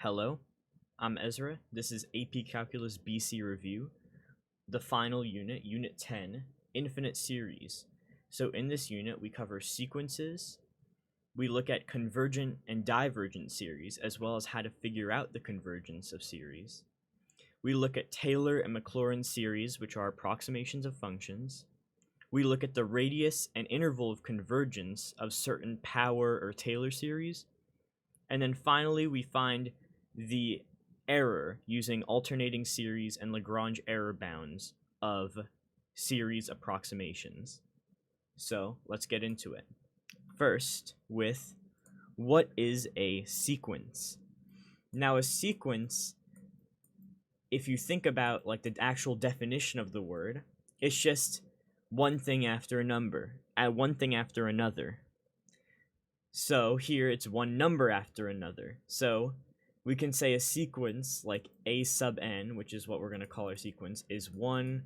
Hello, I'm Ezra. This is AP Calculus BC Review, the final unit, Unit 10, Infinite Series. So in this unit, we cover sequences, we look at convergent and divergent series, as well as how to figure out the convergence of series. We look at Taylor and Maclaurin series, which are approximations of functions. We look at the radius and interval of convergence of certain power or Taylor series. And then finally, we find the error using alternating series and Lagrange error bounds of series approximations. So let's get into it. First, with what is a sequence? Now, a sequence, if you think about like the actual definition of the word, it's just one thing after a number, one thing after another. So here it's one number after another. So we can say a sequence like a sub n, which is what we're going to call our sequence, is 1,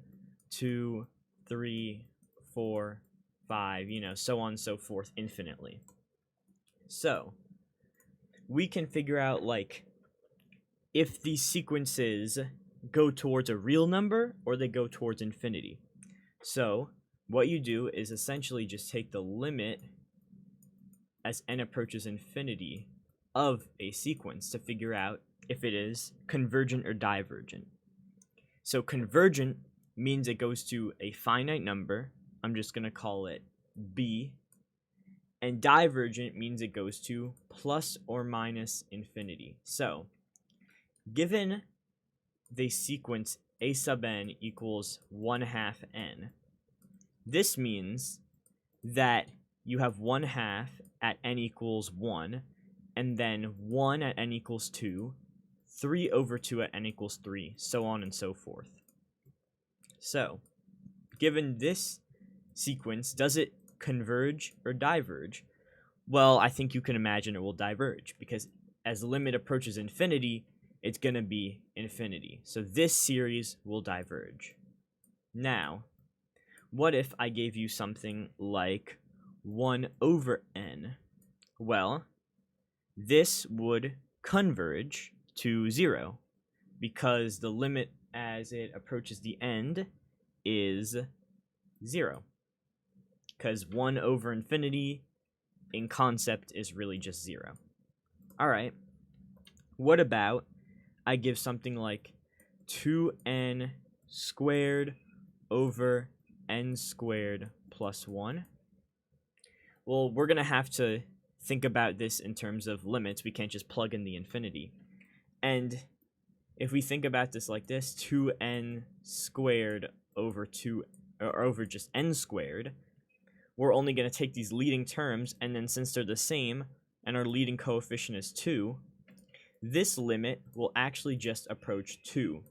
2, 3, 4, 5, so on and so forth infinitely. So we can figure out like if these sequences go towards a real number or they go towards infinity. So what you do is essentially just take the limit as n approaches infinity of a sequence to figure out if it is convergent or divergent. So convergent means it goes to a finite number. I'm just going to call it b. And divergent means it goes to plus or minus infinity. So given the sequence a sub n equals 1/2 n, this means that you have 1/2 at n equals 1, and then 1 at n equals 2, 3/2 at n equals 3, so on and so forth. So, given this sequence, does it converge or diverge? Well, I think you can imagine it will diverge, because as the limit approaches infinity, it's going to be infinity. So this series will diverge. Now, what if I gave you something like 1/n? Well, this would converge to 0 because the limit as it approaches the end is 0. Because 1/infinity in concept is really just 0. Alright, what about I give something like 2n squared over n squared plus 1? Well, we're going to have to think about this in terms of limits. We can't just plug in the infinity. And if we think about this like this, 2n squared over 2 or over just n squared, we're only going to take these leading terms, and then since they're the same and our leading coefficient is 2, this limit will actually just approach 2.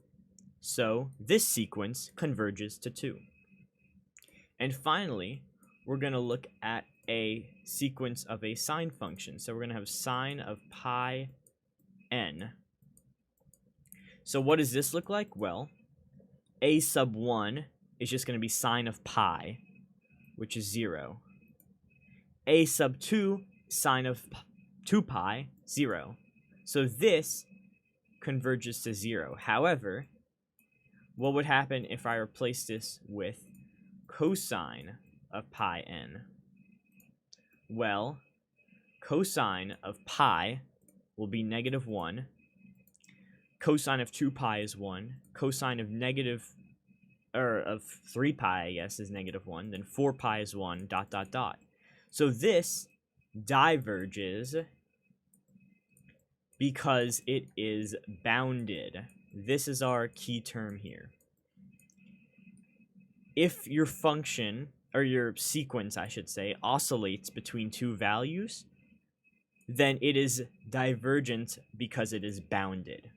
So this sequence converges to 2. And finally, we're going to look at a sequence of a sine function. So we're going to have sine of pi n. So what does this look like? Well, a sub 1 is just going to be sine of pi, which is 0. A sub 2, sine of 2 pi, 0. So this converges to 0. However, what would happen if I replace this with cosine of pi n? Well, cosine of pi will be -1. Cosine of 2 pi is 1. Cosine of 3 pi, I guess, is -1. Then 4 pi is 1, ... So this diverges because it is bounded. This is our key term here. If your function, or your sequence, I should say, oscillates between two values, then it is divergent because it is bounded.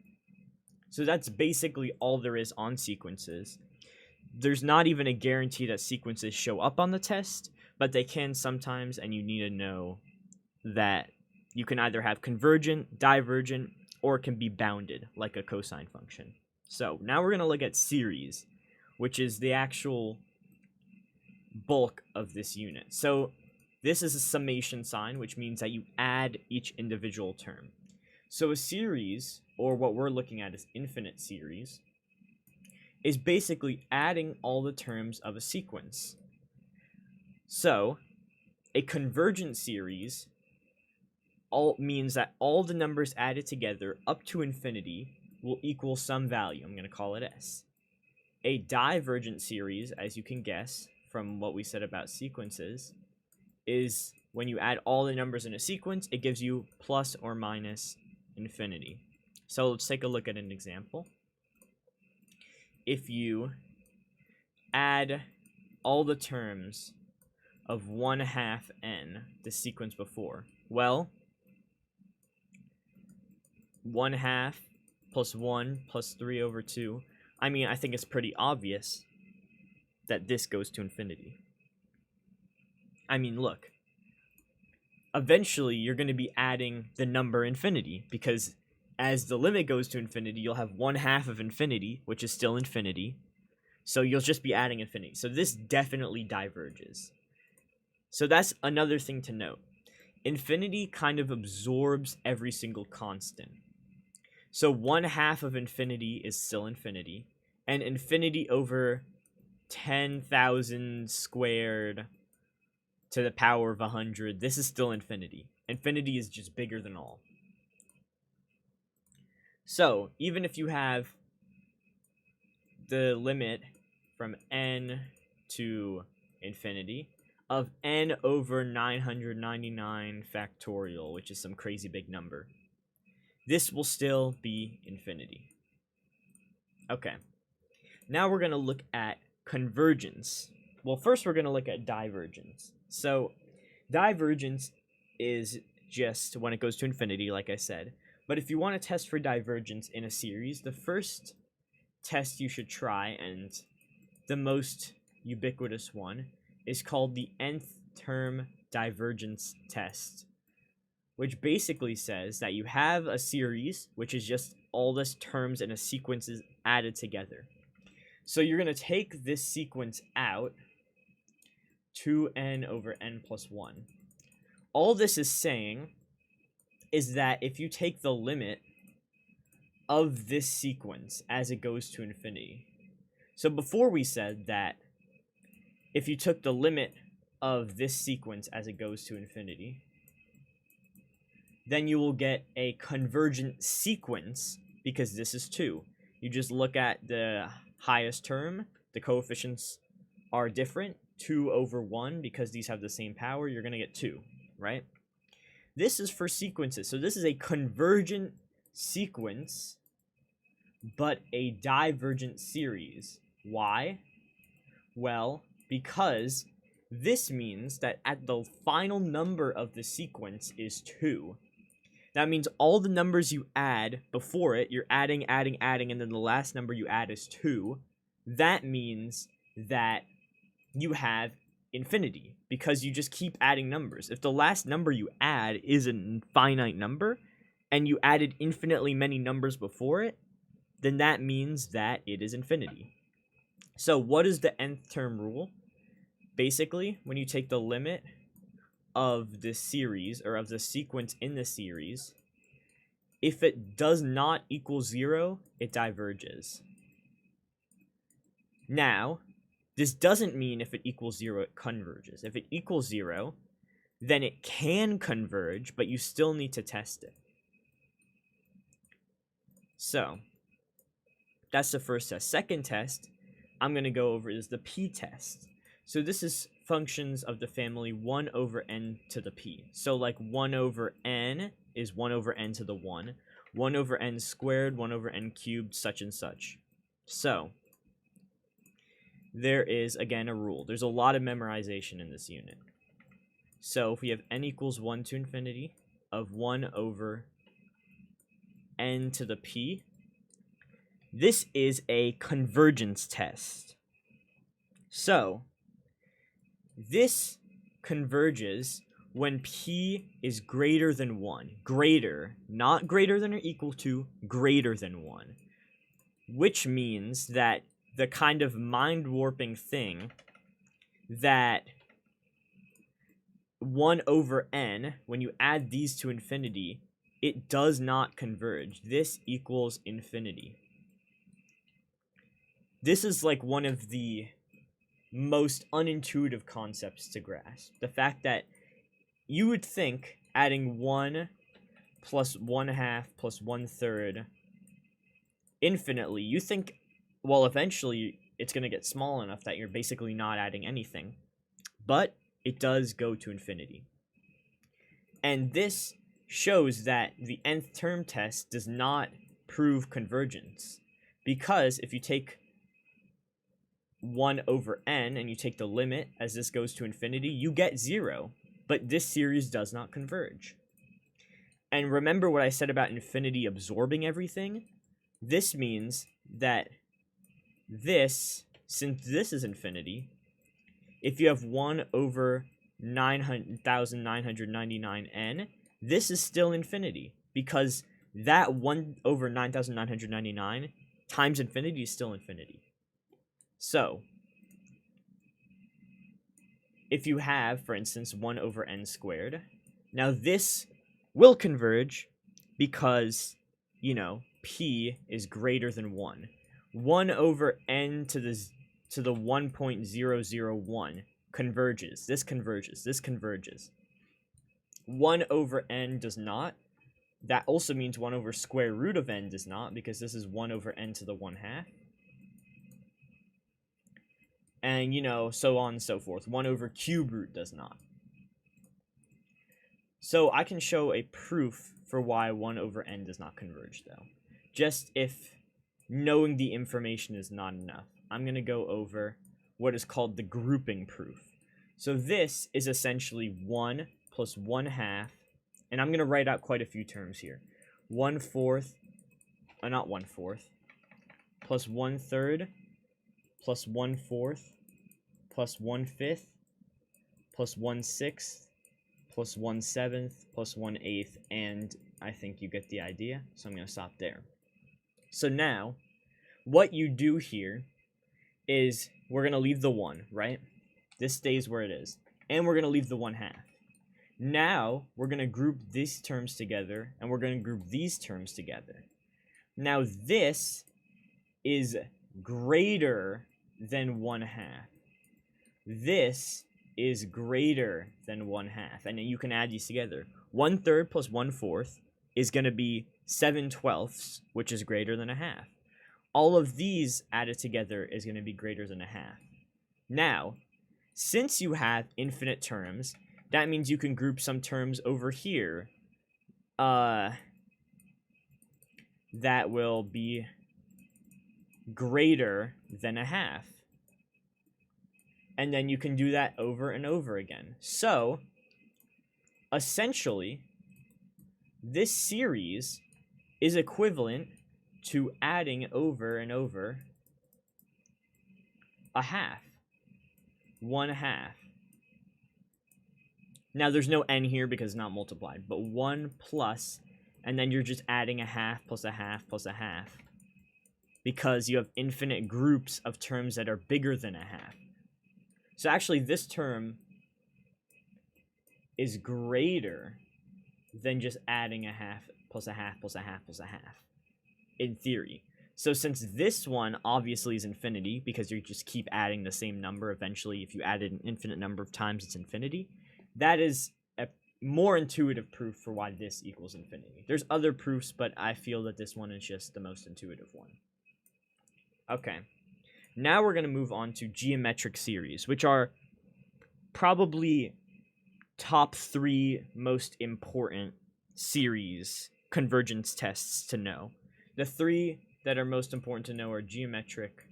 So that's basically all there is on sequences. There's not even a guarantee that sequences show up on the test, but they can sometimes, and you need to know that you can either have convergent, divergent, or it can be bounded, like a cosine function. So now we're going to look at series, which is the actual bulk of this unit. So this is a summation sign, which means that you add each individual term. So a series, or what we're looking at is infinite series, is basically adding all the terms of a sequence. So a convergent series means that all the numbers added together up to infinity will equal some value. I'm going to call it S. A divergent series, as you can guess from what we said about sequences, is when you add all the numbers in a sequence, it gives you plus or minus infinity. So let's take a look at an example. If you add all the terms of 1/2 n, the sequence before, well, 1/2 plus 1 plus 3/2. I mean, I think it's pretty obvious that this goes to infinity. I mean, look. Eventually, you're going to be adding the number infinity, because as the limit goes to infinity, you'll have 1/2 of infinity, which is still infinity. So you'll just be adding infinity. So this definitely diverges. So that's another thing to note. Infinity kind of absorbs every single constant. So 1/2 of infinity is still infinity, and infinity over 10,000 squared to the power of 100, this is still infinity. Infinity is just bigger than all. So even if you have the limit from n to infinity of n over 999 factorial, which is some crazy big number, this will still be infinity. Okay, now we're going to look at convergence. Well, first we're going to look at divergence. So divergence is just when it goes to infinity, like I said. But if you want to test for divergence in a series, the first test you should try, and the most ubiquitous one, is called the nth term divergence test, which basically says that you have a series, which is just all this terms in a sequence is added together. So you're going to take this sequence out, 2n over n plus 1. All this is saying is that if you take the limit of this sequence as it goes to infinity. So before we said that if you took the limit of this sequence as it goes to infinity, then you will get a convergent sequence, because this is 2. You just look at the highest term, the coefficients are different, 2 over 1, because these have the same power, you're going to get 2, right? This is for sequences, so this is a convergent sequence, but a divergent series. Why? Well, because this means that at the final number of the sequence is 2. That means all the numbers you add before it, you're adding, and then the last number you add is 2. That means that you have infinity, because you just keep adding numbers. If the last number you add is a finite number, and you added infinitely many numbers before it, then that means that it is infinity. So what is the nth term rule? Basically, when you take the limit of the series, or of the sequence in the series, if it does not equal 0, it diverges. Now, this doesn't mean if it equals 0, it converges. If it equals 0, then it can converge, but you still need to test it. So, that's the first test. Second test I'm going to go over is the p-test. So this is functions of the family 1 over n to the p. So like 1 over n is 1 over n to the 1. 1 over n squared, 1 over n cubed, such and such. So there is, again, a rule. There's a lot of memorization in this unit. So if we have n equals 1 to infinity of 1 over n to the p, this is a convergence test. So this converges when p is greater than 1. Greater, not greater than or equal to, greater than 1. Which means that the kind of mind-warping thing that 1 over n, when you add these to infinity, it does not converge. This equals infinity. This is like one of the most unintuitive concepts to grasp. The fact that you would think adding 1 plus 1/2 plus 1/3 infinitely, you think, well, eventually it's going to get small enough that you're basically not adding anything. But it does go to infinity. And this shows that the nth term test does not prove convergence. Because if you take 1 over n and you take the limit as this goes to infinity, you get 0. But this series does not converge. And remember what I said about infinity absorbing everything? This means that this, since this is infinity, if you have 1 over 9,999n, this is still infinity. Because that 1 over 9,999 times infinity is still infinity. So, if you have, for instance, 1 over n squared, now this will converge because, you know, p is greater than 1. 1 over n to the 1.001 converges. This converges. This converges. 1 over n does not. That also means 1 over square root of n does not, because this is 1 over n to the 1/2. And, you know, so on and so forth. 1 over cube root does not. So I can show a proof for why 1 over n does not converge, though. Just if knowing the information is not enough. I'm going to go over what is called the grouping proof. So this is essentially 1 plus 1/2, and I'm going to write out quite a few terms here. 1/4, not 1/4, plus 1/3, plus 1/4, plus 1/5, plus 1/6, plus 1/7, plus 1/8, and I think you get the idea, so I'm going to stop there. So now, what you do here is we're going to leave the 1, right? This stays where it is. And we're going to leave the 1/2. Now, we're going to group these terms together, and we're going to group these terms together. Now, this is greater than 1/2. This is greater than 1/2. And you can add these together. 1/3 plus 1/4 is going to be 7/12, which is greater than 1/2. All of these added together is going to be greater than 1/2. Now, since you have infinite terms, that means you can group some terms over here that will be greater than 1/2. And then you can do that over and over again. So, essentially, this series is equivalent to adding over and over 1/2. 1/2. Now, there's no n here because it's not multiplied, but 1 plus, and then you're just adding 1/2 plus 1/2 plus 1/2, because you have infinite groups of terms that are bigger than 1/2. So actually, this term is greater than just adding 1/2 plus 1/2 plus 1/2 plus 1/2, in theory. So since this one obviously is infinity, because you just keep adding the same number, eventually if you add it an infinite number of times, it's infinity, that is a more intuitive proof for why this equals infinity. There's other proofs, but I feel that this one is just the most intuitive one. Okay, now we're going to move on to geometric series, which are probably top 3 most important series convergence tests to know. The 3 that are most important to know are geometric,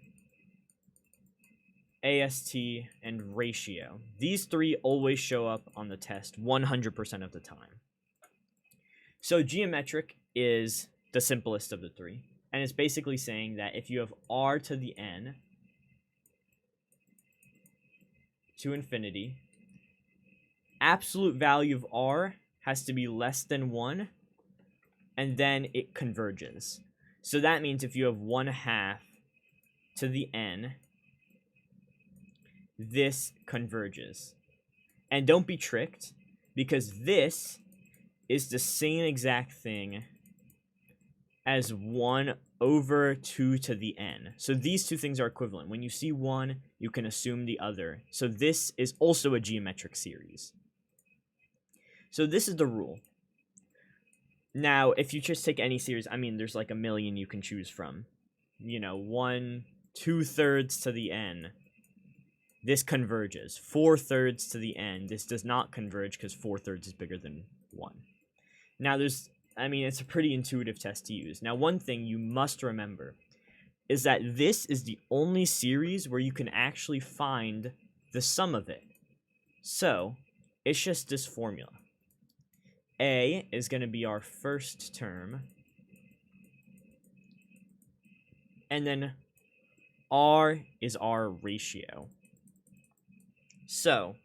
AST, and ratio. These 3 always show up on the test 100% of the time. So geometric is the simplest of the 3, and it's basically saying that if you have r to the n to infinity, absolute value of r has to be less than 1, and then it converges. So that means if you have 1/2 to the n, this converges. And don't be tricked, because this is the same exact thing as 1 over 2 to the n. So these two things are equivalent. When you see one, you can assume the other. So this is also a geometric series. So this is the rule. Now, if you just take any series, I mean, there's like a million you can choose from. You know, 1 2/3 to the n. This converges. 4/3 to the n. This does not converge because 4/3 is bigger than 1. Now, it's a pretty intuitive test to use. Now, one thing you must remember is that this is the only series where you can actually find the sum of it. So, it's just this formula. A is going to be our first term, and then R is our ratio. So,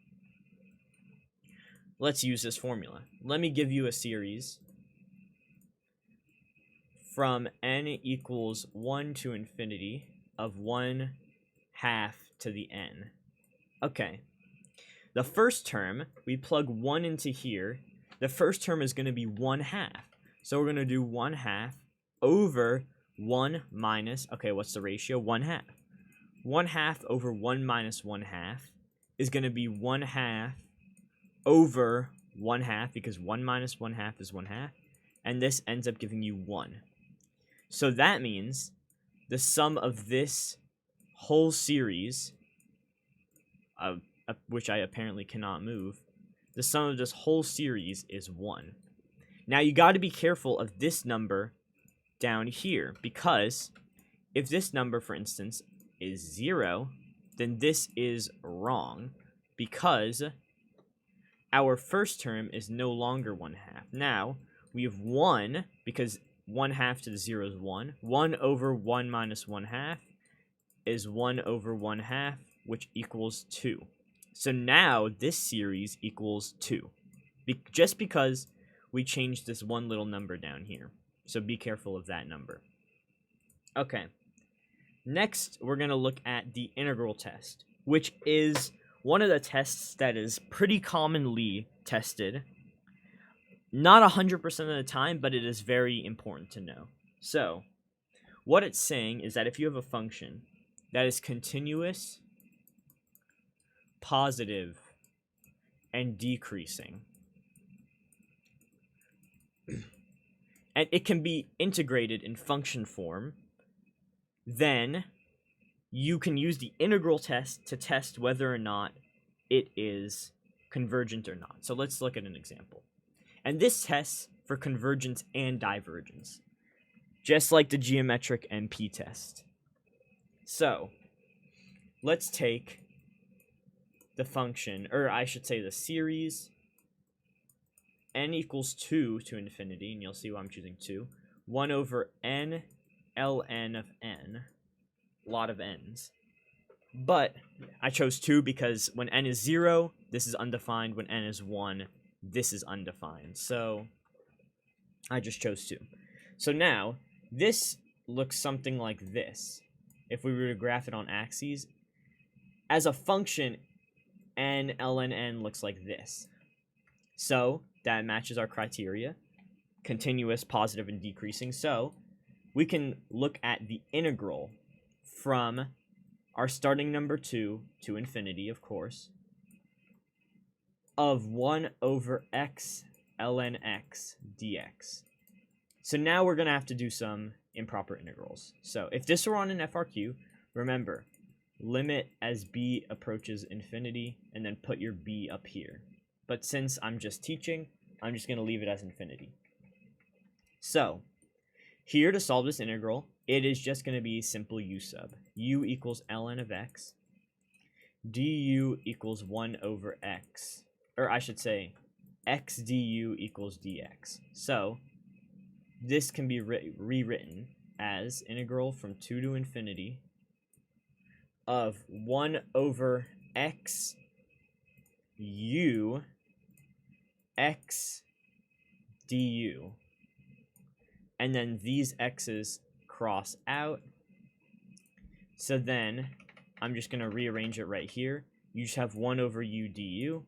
let's use this formula. Let me give you a series from n equals 1 to infinity of 1/2 to the n. Okay, the first term, we plug 1 into here. The first term is going to be 1/2. So we're going to do 1/2 over 1 minus, okay, what's the ratio? 1/2. 1/2 over 1 minus 1/2 is going to be 1/2 over 1/2, because 1 minus 1/2 is 1/2. And this ends up giving you 1. So that means the sum of this whole series, which I apparently cannot move, the sum of this whole series is 1. Now you got to be careful of this number down here, because if this number, for instance, is 0, then this is wrong, because our first term is no longer 1/2. Now we have 1, because 1/2 to the 0 is 1. 1 over 1 minus 1/2 is 1 over 1/2, which equals 2. So now this series equals 2, just because we changed this one little number down here. So be careful of that number. Okay, next we're going to look at the integral test, which is one of the tests that is pretty commonly tested. Not 100% of the time, but it is very important to know. So, what it's saying is that if you have a function that is continuous, positive, and decreasing, and it can be integrated in function form, then you can use the integral test to test whether or not it is convergent or not. So let's look at an example. And this tests for convergence and divergence, just like the geometric MP test. So, let's take the function, or I should say the series, n equals 2 to infinity, and you'll see why I'm choosing 2, 1 over n ln of n, a lot of n's. But I chose 2 because when n is 0, this is undefined. When n is 1, this is undefined. So I just chose 2. So now, this looks something like this. If we were to graph it on axes, as a function, n ln n looks like this. So that matches our criteria, continuous, positive, and decreasing. So we can look at the integral from our starting number 2 to infinity, of course, of 1 over x ln x dx. So now we're going to have to do some improper integrals. So if this were on an FRQ, remember, limit as b approaches infinity, and then put your b up here. But since I'm just teaching, I'm just going to leave it as infinity. So, here to solve this integral, it is just going to be simple u sub. U equals ln of x, du equals 1 over x, or I should say, x du equals dx. So, this can be rewritten as integral from 2 to infinity of 1 over x u x du. And then these x's cross out. So then I'm just going to rearrange it right here. You just have 1 over u du,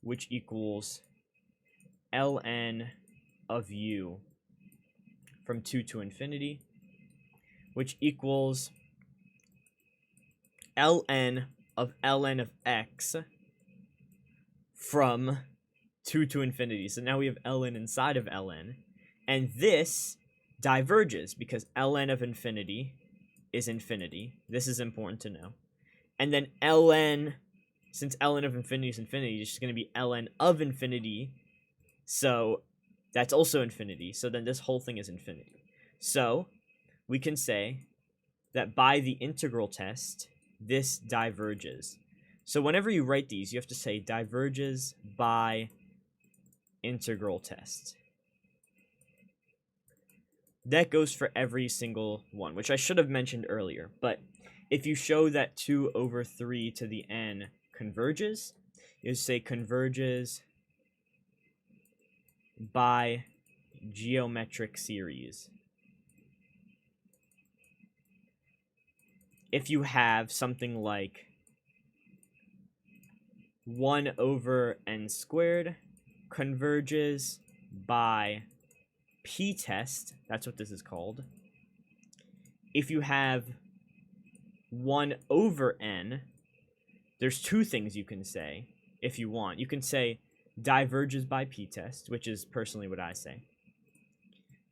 which equals ln of u from 2 to infinity, which equals ln of x from 2 to infinity. So now we have ln inside of ln, and this diverges because ln of infinity is infinity. This is important to know. And then ln, since ln of infinity is infinity, it's just going to be ln of infinity. So that's also infinity. So then this whole thing is infinity. So we can say that by the integral test, this diverges. So whenever you write these, you have to say diverges by integral test. That goes for every single one, which I should have mentioned earlier. But if you show that 2 over 3 to the n converges, you say converges by geometric series. If you have something like 1 over n squared converges by p-test, that's what this is called. If you have 1 over n, there's two things you can say if you want. You can say diverges by p-test, which is personally what I say.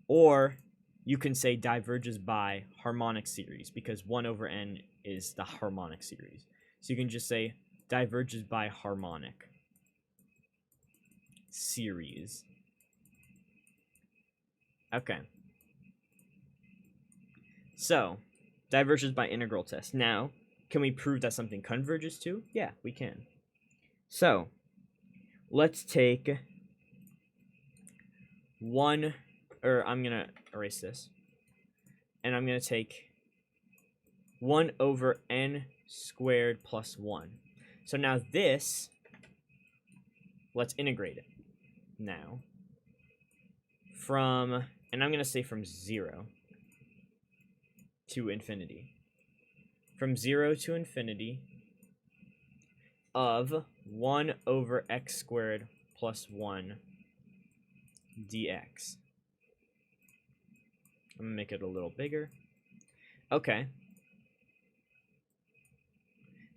Or you can say diverges by harmonic series, because 1 over n is the harmonic series. So you can just say diverges by harmonic series. Okay. So, diverges by integral test. Now, can we prove that something converges to? Yeah, we can. So, let's take I'm going to erase this. And I'm going to take 1 over n squared plus 1. So now this, let's integrate it now. And I'm going to say from 0 to infinity. From 0 to infinity of 1 over x squared plus 1 dx. I'm going to make it a little bigger. Okay.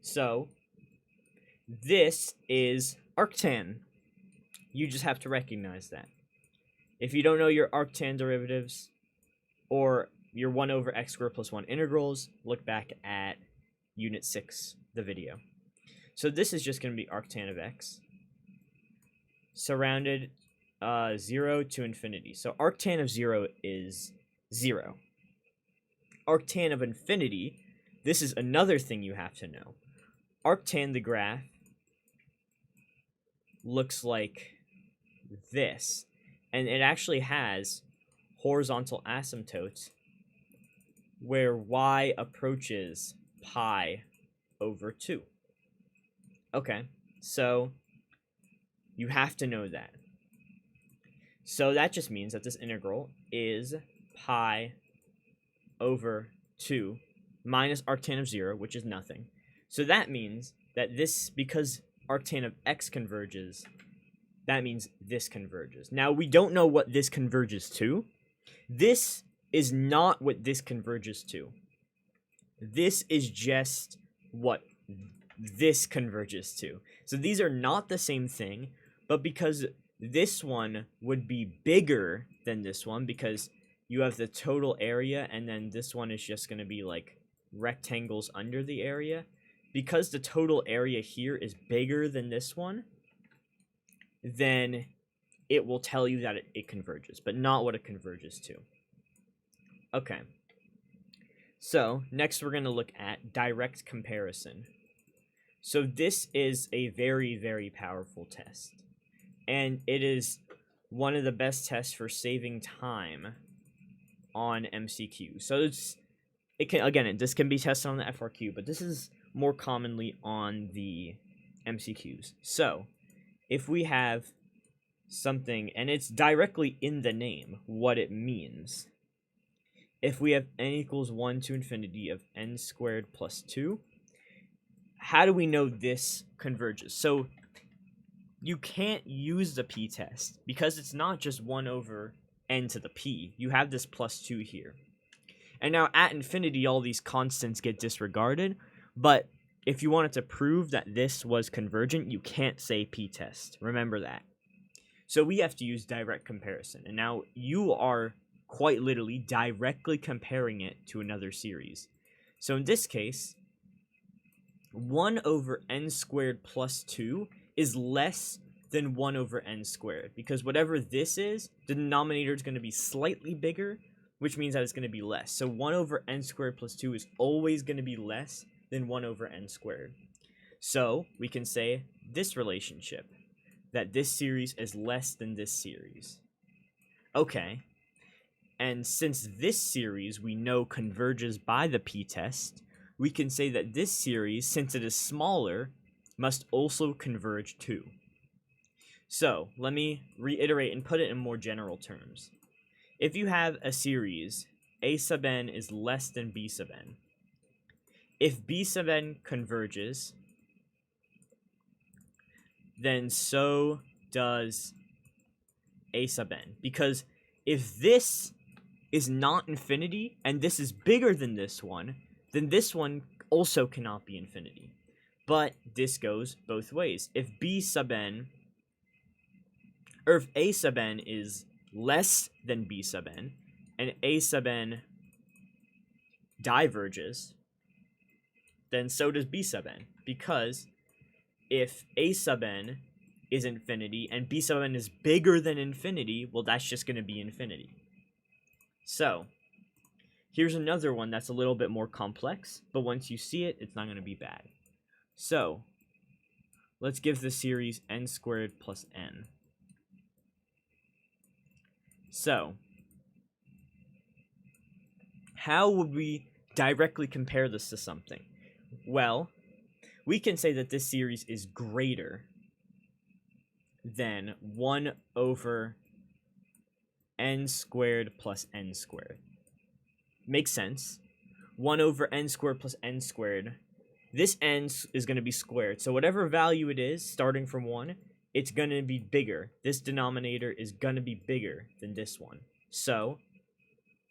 So, this is arctan. You just have to recognize that. If you don't know your arctan derivatives, or your 1 over x squared plus 1 integrals, look back at Unit 6, the video. So this is just going to be arctan of x, surrounded 0 to infinity. So arctan of 0 is 0. Arctan of infinity, this is another thing you have to know. Arctan, the graph, looks like this. And it actually has horizontal asymptotes where y approaches pi over 2. Okay, so you have to know that. So that just means that this integral is pi over 2 minus arctan of 0, which is nothing. So that means that this, because arctan of x converges, that means this converges. Now, we don't know what this converges to. This is not what this converges to. This is just what this converges to. So these are not the same thing, but because this one would be bigger than this one, because you have the total area, and then this one is just going to be like rectangles under the area. Because the total area here is bigger than this one, then it will tell you that it converges, but not what it converges to. Okay. So, next we're going to look at direct comparison. So this is a very, very powerful test. And it is one of the best tests for saving time on MCQ. So this can be tested on the FRQ, but this is more commonly on the MCQs. So, if we have something, and it's directly in the name what it means. If we have n equals 1 to infinity of n squared plus 2, how do we know this converges? So, you can't use the p-test because it's not just 1 over n to the p. You have this plus 2 here. And now at infinity, all these constants get disregarded, but if you wanted to prove that this was convergent, you can't say p-test. Remember that. So we have to use direct comparison. And now you are quite literally directly comparing it to another series. So in this case, 1 over n squared plus 2 is less than 1 over n squared, because whatever this is, the denominator is going to be slightly bigger, which means that it's going to be less. So 1 over n squared plus 2 is always going to be less than 1 over n squared. So we can say this relationship, that this series is less than this series. Okay, and since this series we know converges by the p-test, we can say that this series, since it is smaller, must also converge too. So, let me reiterate and put it in more general terms. If you have a series, a sub n is less than b sub n, if b sub n converges, then so does a sub n. Because if this is not infinity, and this is bigger than this one, then this one also cannot be infinity. But this goes both ways. If b sub n, or if a sub n is less than b sub n, and a sub n diverges, then so does b sub n. Because if a sub n is infinity and b sub n is bigger than infinity, well, that's just going to be infinity. So, here's another one that's a little bit more complex, but once you see it, it's not going to be bad. So, let's give the series n squared plus n. So, how would we directly compare this to something? Well, we can say that this series is greater than 1 over n squared plus n squared. Makes sense. 1 over n squared plus n squared. This n is going to be squared. So whatever value it is, starting from 1, it's going to be bigger. This denominator is going to be bigger than this one. So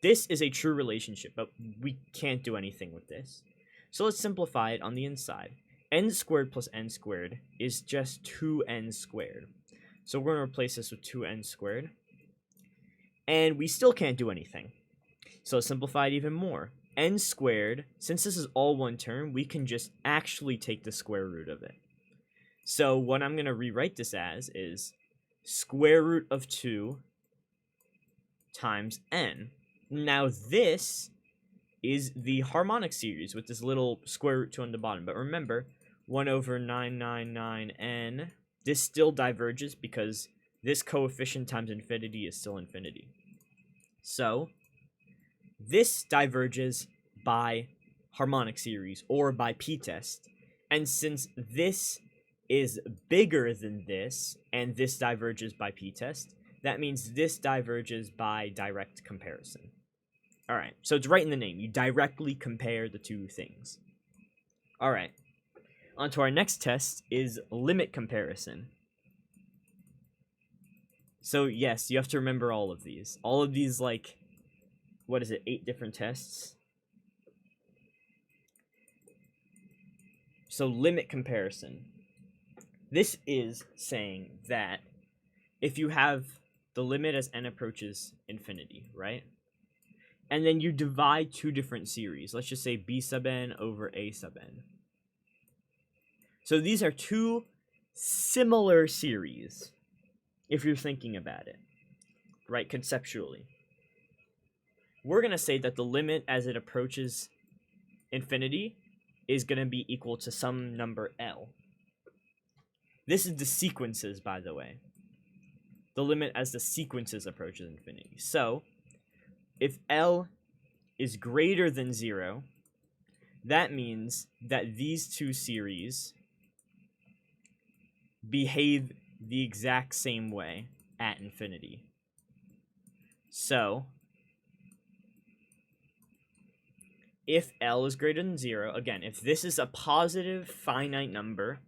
this is a true relationship, but we can't do anything with this. So let's simplify it on the inside. N squared plus n squared is just 2n squared. So we're going to replace this with 2n squared. And we still can't do anything. So let's simplify it even more. N squared, since this is all one term, we can just actually take the square root of it. So what I'm going to rewrite this as is square root of 2 times n. Now this is the harmonic series with this little square root 2 on the bottom. But remember, 1 over 999n, this still diverges because this coefficient times infinity is still infinity. So this diverges by harmonic series or by p-test. And since this is bigger than this and this diverges by p-test, that means this diverges by direct comparison. Alright, so it's right in the name. You directly compare the two things. Alright, on to our next test is limit comparison. So yes, you have to remember all of these. All of these, like, what is it, 8 different tests? So limit comparison. This is saying that if you have the limit as n approaches infinity, right? And then you divide two different series. Let's just say b sub n over a sub n. So these are two similar series, if you're thinking about it, right, conceptually. We're going to say that the limit as it approaches infinity is going to be equal to some number L. This is the sequences, by the way. The limit as the sequences approaches infinity. So, if L is greater than 0, that means that these two series behave the exact same way at infinity. So, if L is greater than 0, again, if this is a positive finite number,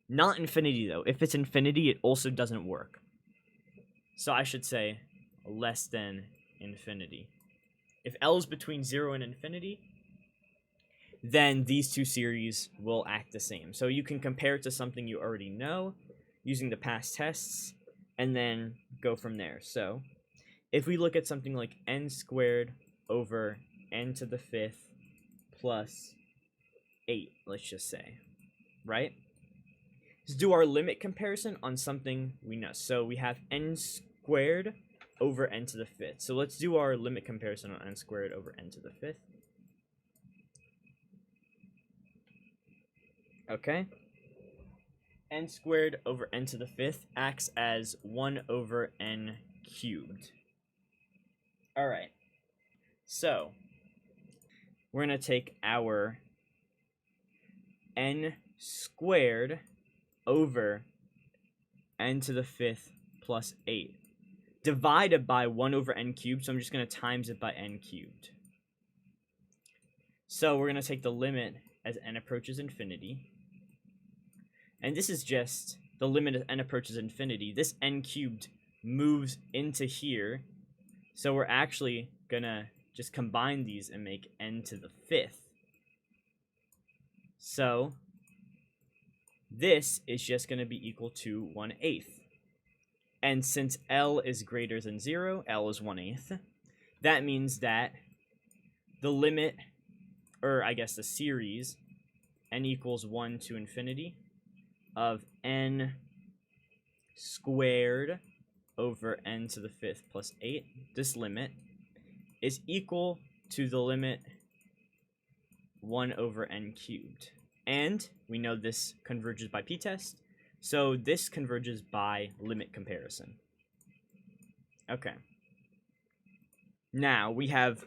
Not infinity, though. If it's infinity, it also doesn't work. So I should say less than infinity. If L is between 0 and infinity, then these two series will act the same. So you can compare it to something you already know using the past tests, and then go from there. So if we look at something like n squared over n to the 5th plus 8, let's just say, right? Let's do our limit comparison on something we know. So we have n squared over n to the 5th. So let's do our limit comparison on n squared over n to the 5th. Okay. N squared over n to the 5th acts as 1 over n cubed. Alright. So, we're going to take our n squared over n to the 5th plus 8 divided by 1 over n cubed, so I'm just going to times it by n cubed. So we're going to take the limit as n approaches infinity. And this is just the limit as n approaches infinity. This n cubed moves into here. So we're actually going to just combine these and make n to the 5th. So this is just going to be equal to 1/8. And since L is greater than 0, L is 1/8. That means that the limit, or I guess the series, n equals 1 to infinity, of n squared over n to the 5th plus 8, this limit, is equal to the limit 1 over n cubed. And we know this converges by p-test, so this converges by limit comparison. Okay. Now we have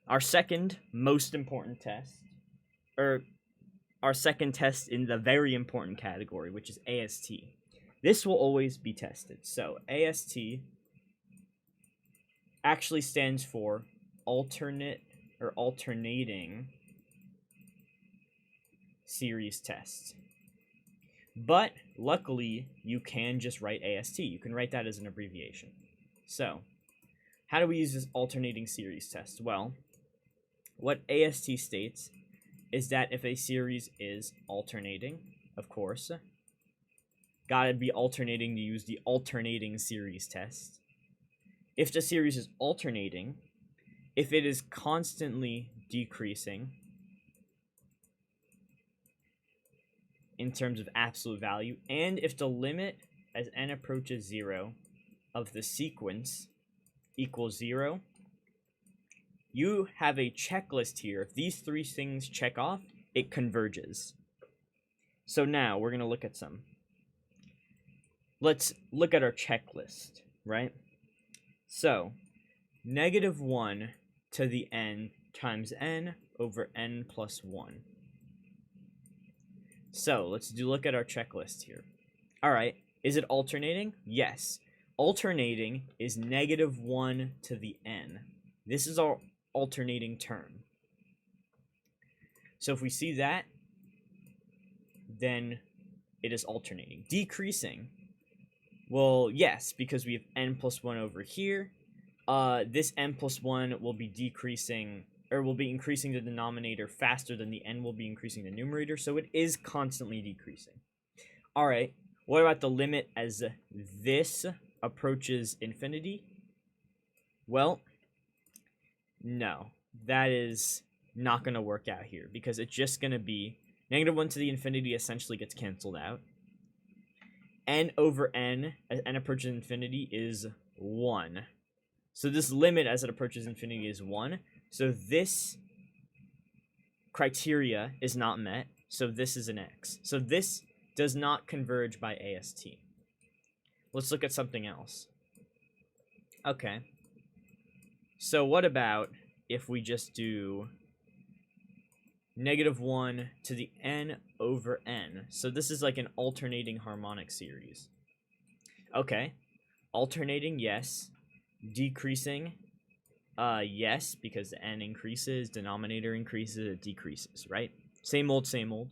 our second most important test, or our second test in the very important category, which is AST. This will always be tested. So AST actually stands for alternate or alternating series test. But luckily, you can just write AST. You can write that as an abbreviation. So how do we use this alternating series test? Well, what AST states is that if a series is alternating, of course, gotta be alternating to use the alternating series test. If the series is alternating, if it is constantly decreasing in terms of absolute value, and if the limit as n approaches 0 of the sequence equals 0, you have a checklist here. If these three things check off, it converges. So now we're going to look at some. Let's look at our checklist, right? So, -1 to the n times n over n plus 1. So, let's look at our checklist here. Alright, is it alternating? Yes. Alternating is -1 to the n. This is our alternating term. So if we see that, then it is alternating. Decreasing, well, yes, because we have n plus 1 over here. This n plus 1 will be decreasing, or will be increasing the denominator faster than the n will be increasing the numerator, so it is constantly decreasing. Alright, what about the limit as this approaches infinity? Well, no, that is not going to work out here, because it's just going to be -1 to the infinity essentially gets canceled out. N over n, as n approaches infinity, is 1. So this limit as it approaches infinity is 1. So this criteria is not met, so this is an x. So this does not converge by AST. Let's look at something else. Okay. So what about if we just do -1 to the n over n? So this is like an alternating harmonic series. Okay. Alternating, yes. Decreasing, yes, because the n increases, denominator increases, it decreases, right? Same old, same old.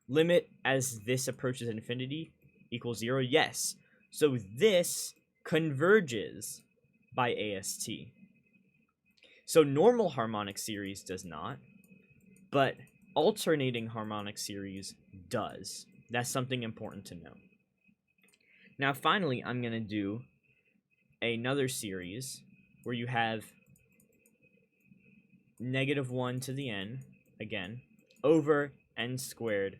limit as this approaches infinity equals 0? Yes. So this converges by AST. So normal harmonic series does not, but alternating harmonic series does. That's something important to know. Now finally, I'm going to do another series where you have -1 to the n, again, over n squared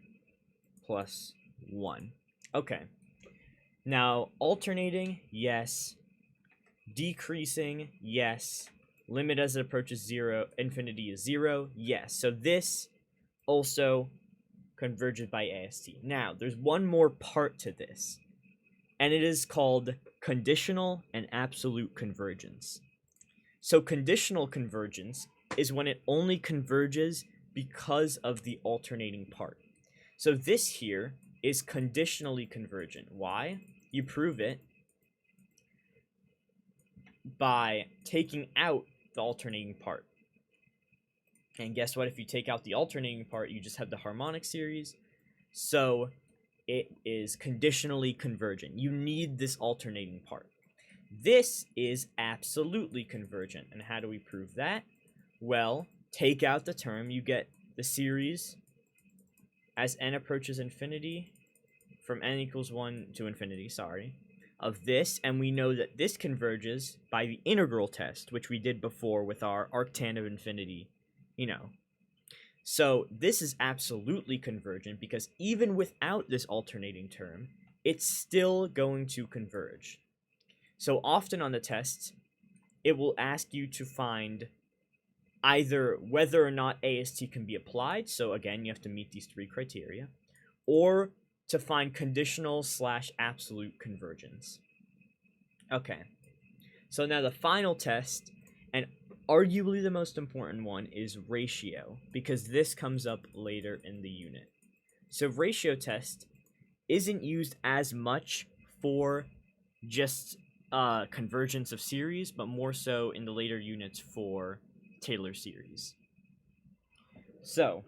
plus 1. Okay. Now, alternating, yes. Decreasing, yes. Limit as it approaches 0, infinity is 0, yes. So this also converges by AST. Now, there's one more part to this, and it is called conditional and absolute convergence. So conditional convergence is when it only converges because of the alternating part. So this here is conditionally convergent. Why? You prove it by taking out the alternating part. And guess what? If you take out the alternating part, you just have the harmonic series. So it is conditionally convergent. You need this alternating part. This is absolutely convergent. And how do we prove that? Well, take out the term, you get the series as n approaches infinity, from n equals 1 to infinity, of this, and we know that this converges by the integral test, which we did before with our arctan of infinity, So this is absolutely convergent because even without this alternating term, it's still going to converge. So often on the test, it will ask you to find either whether or not AST can be applied, so again, you have to meet these 3 criteria, or to find conditional/absolute convergence. Okay, so now the final test, and arguably the most important one, is ratio, because this comes up later in the unit. So ratio test isn't used as much for just convergence of series, but more so in the later units for Taylor series. So,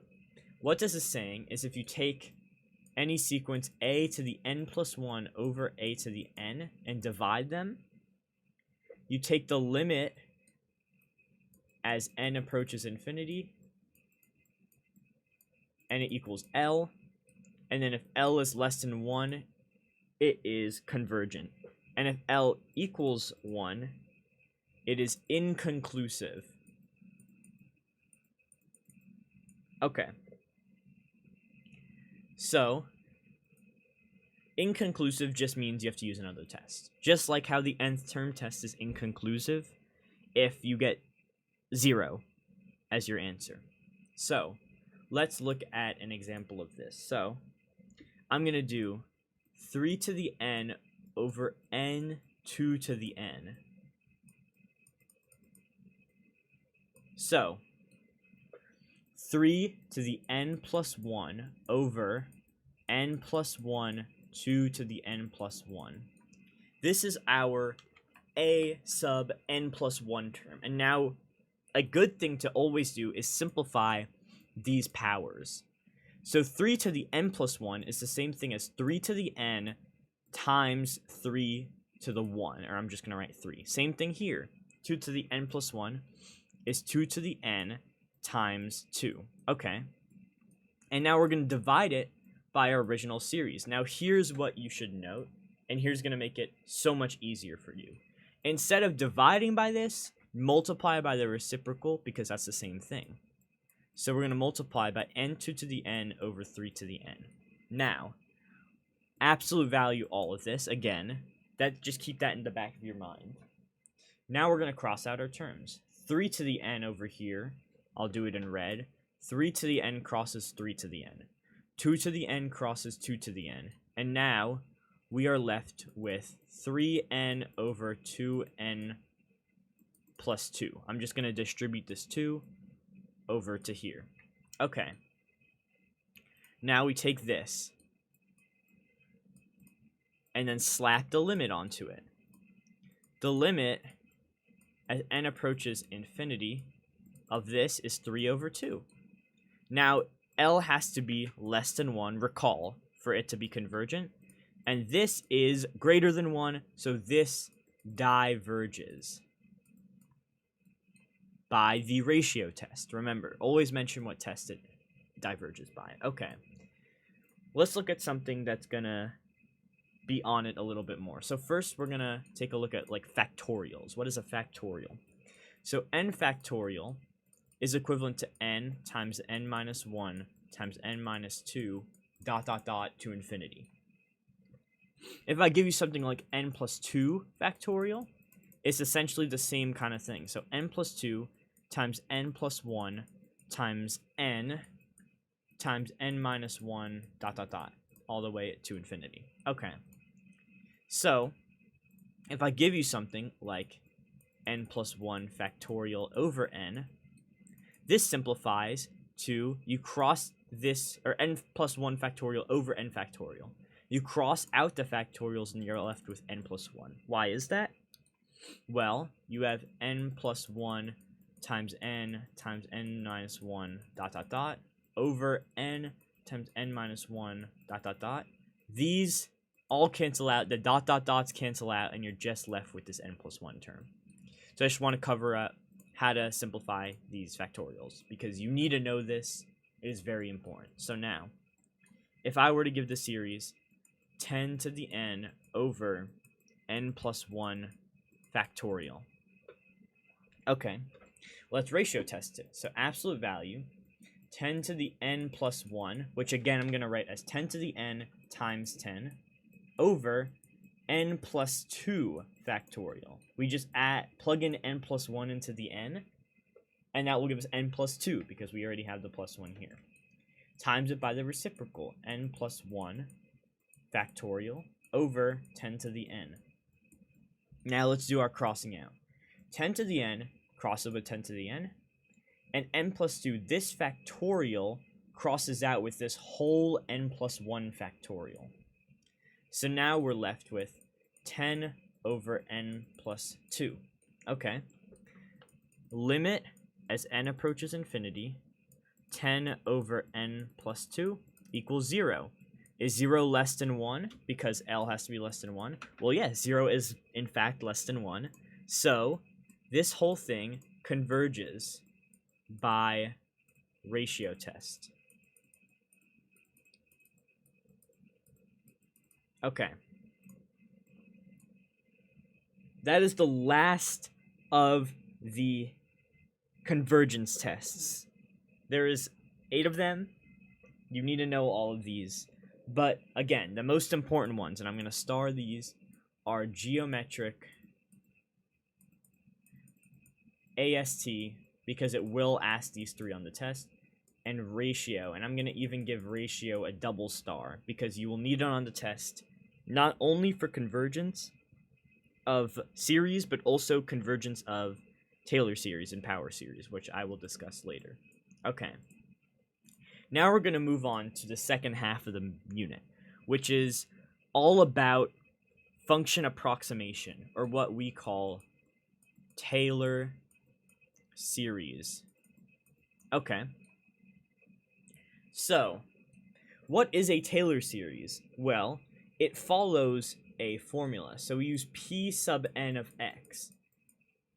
what this is saying is if you take any sequence a to the n plus 1 over a to the n and divide them, you take the limit as n approaches infinity, and it equals L, and then if L is less than 1, it is convergent. And if L equals 1, it is inconclusive. Okay. So, inconclusive just means you have to use another test. Just like how the nth term test is inconclusive if you get 0 as your answer. So, let's look at an example of this. So, I'm going to do 3 to the n over n 2 to the n. So, 3 to the n plus 1 over n plus 1 2 to the n plus 1. This is our a sub n plus 1 term. And now, a good thing to always do is simplify these powers. So 3 to the n plus 1 is the same thing as 3 to the n times 3 to the 1. Or I'm just going to write 3. Same thing here. 2 to the n plus 1 is 2 to the n times 2. Okay. And now we're going to divide it by our original series. Now here's what you should note, and here's going to make it so much easier for you. Instead of dividing by this, multiply by the reciprocal, because that's the same thing. So we're going to multiply by n2 to the n over 3 to the n. Now, absolute value all of this, again, just keep that in the back of your mind. Now we're going to cross out our terms. 3 to the n over here, I'll do it in red. 3 to the n crosses 3 to the n. 2 to the n crosses 2 to the n. And now we are left with 3n over 2n plus 2. I'm just going to distribute this 2 over to here. Okay. Now we take this and then slap the limit onto it. The limit as n approaches infinity of this is 3 over 2. Now, L has to be less than 1, recall, for it to be convergent. And this is greater than 1, so this diverges by the ratio test. Remember, always mention what test it diverges by. Okay. Let's look at something that's going to be on it a little bit more. So first, we're going to take a look at, like, factorials. What is a factorial? So n factorial is equivalent to n times n minus 1 times n minus 2 ... to infinity. If I give you something like n plus 2 factorial, it's essentially the same kind of thing. So n plus 2 times n plus 1 times n minus 1 ... all the way to infinity. Okay. So if I give you something like n plus 1 factorial over n, this simplifies to you cross this, or n plus 1 factorial over n factorial. You cross out the factorials and you're left with n plus 1. Why is that? Well, you have n plus 1 times n minus 1 ... over n times n minus 1 ... These all cancel out, the ... dots cancel out, and you're just left with this n plus 1 term. So I just want to cover up how to simplify these factorials, because you need to know this. It is very important. So now, if I were to give the series 10 to the n over n plus 1 factorial. Okay, let's ratio test it. So absolute value, 10 to the n plus 1, which again I'm going to write as 10 to the n times 10, over n plus 2 factorial. We just plug in n plus 1 into the n, and that will give us n plus 2, because we already have the plus 1 here. Times it by the reciprocal, n plus 1 factorial over 10 to the n. Now let's do our crossing out. 10 to the n crosses with 10 to the n, and n plus 2, this factorial crosses out with this whole n plus 1 factorial. So now we're left with 10 over n plus 2. Okay. Limit as n approaches infinity, 10 over n plus 2 equals 0. Is 0 less than 1? Because L has to be less than 1. Well, yeah, 0 is in fact less than 1. So this whole thing converges by ratio test. Okay. That is the last of the convergence tests. There is 8 of them. You need to know all of these. But again, the most important ones, and I'm going to star these, are geometric, AST, because it will ask these 3 on the test, and ratio. And I'm going to even give ratio a double star, because you will need it on the test, not only for convergence of series, but also convergence of Taylor series and power series, which I will discuss later. Okay. Now we're going to move on to the second half of the unit, which is all about function approximation, or what we call Taylor series. Okay. So, what is a Taylor series? Well, it follows a formula. So we use P sub n of x.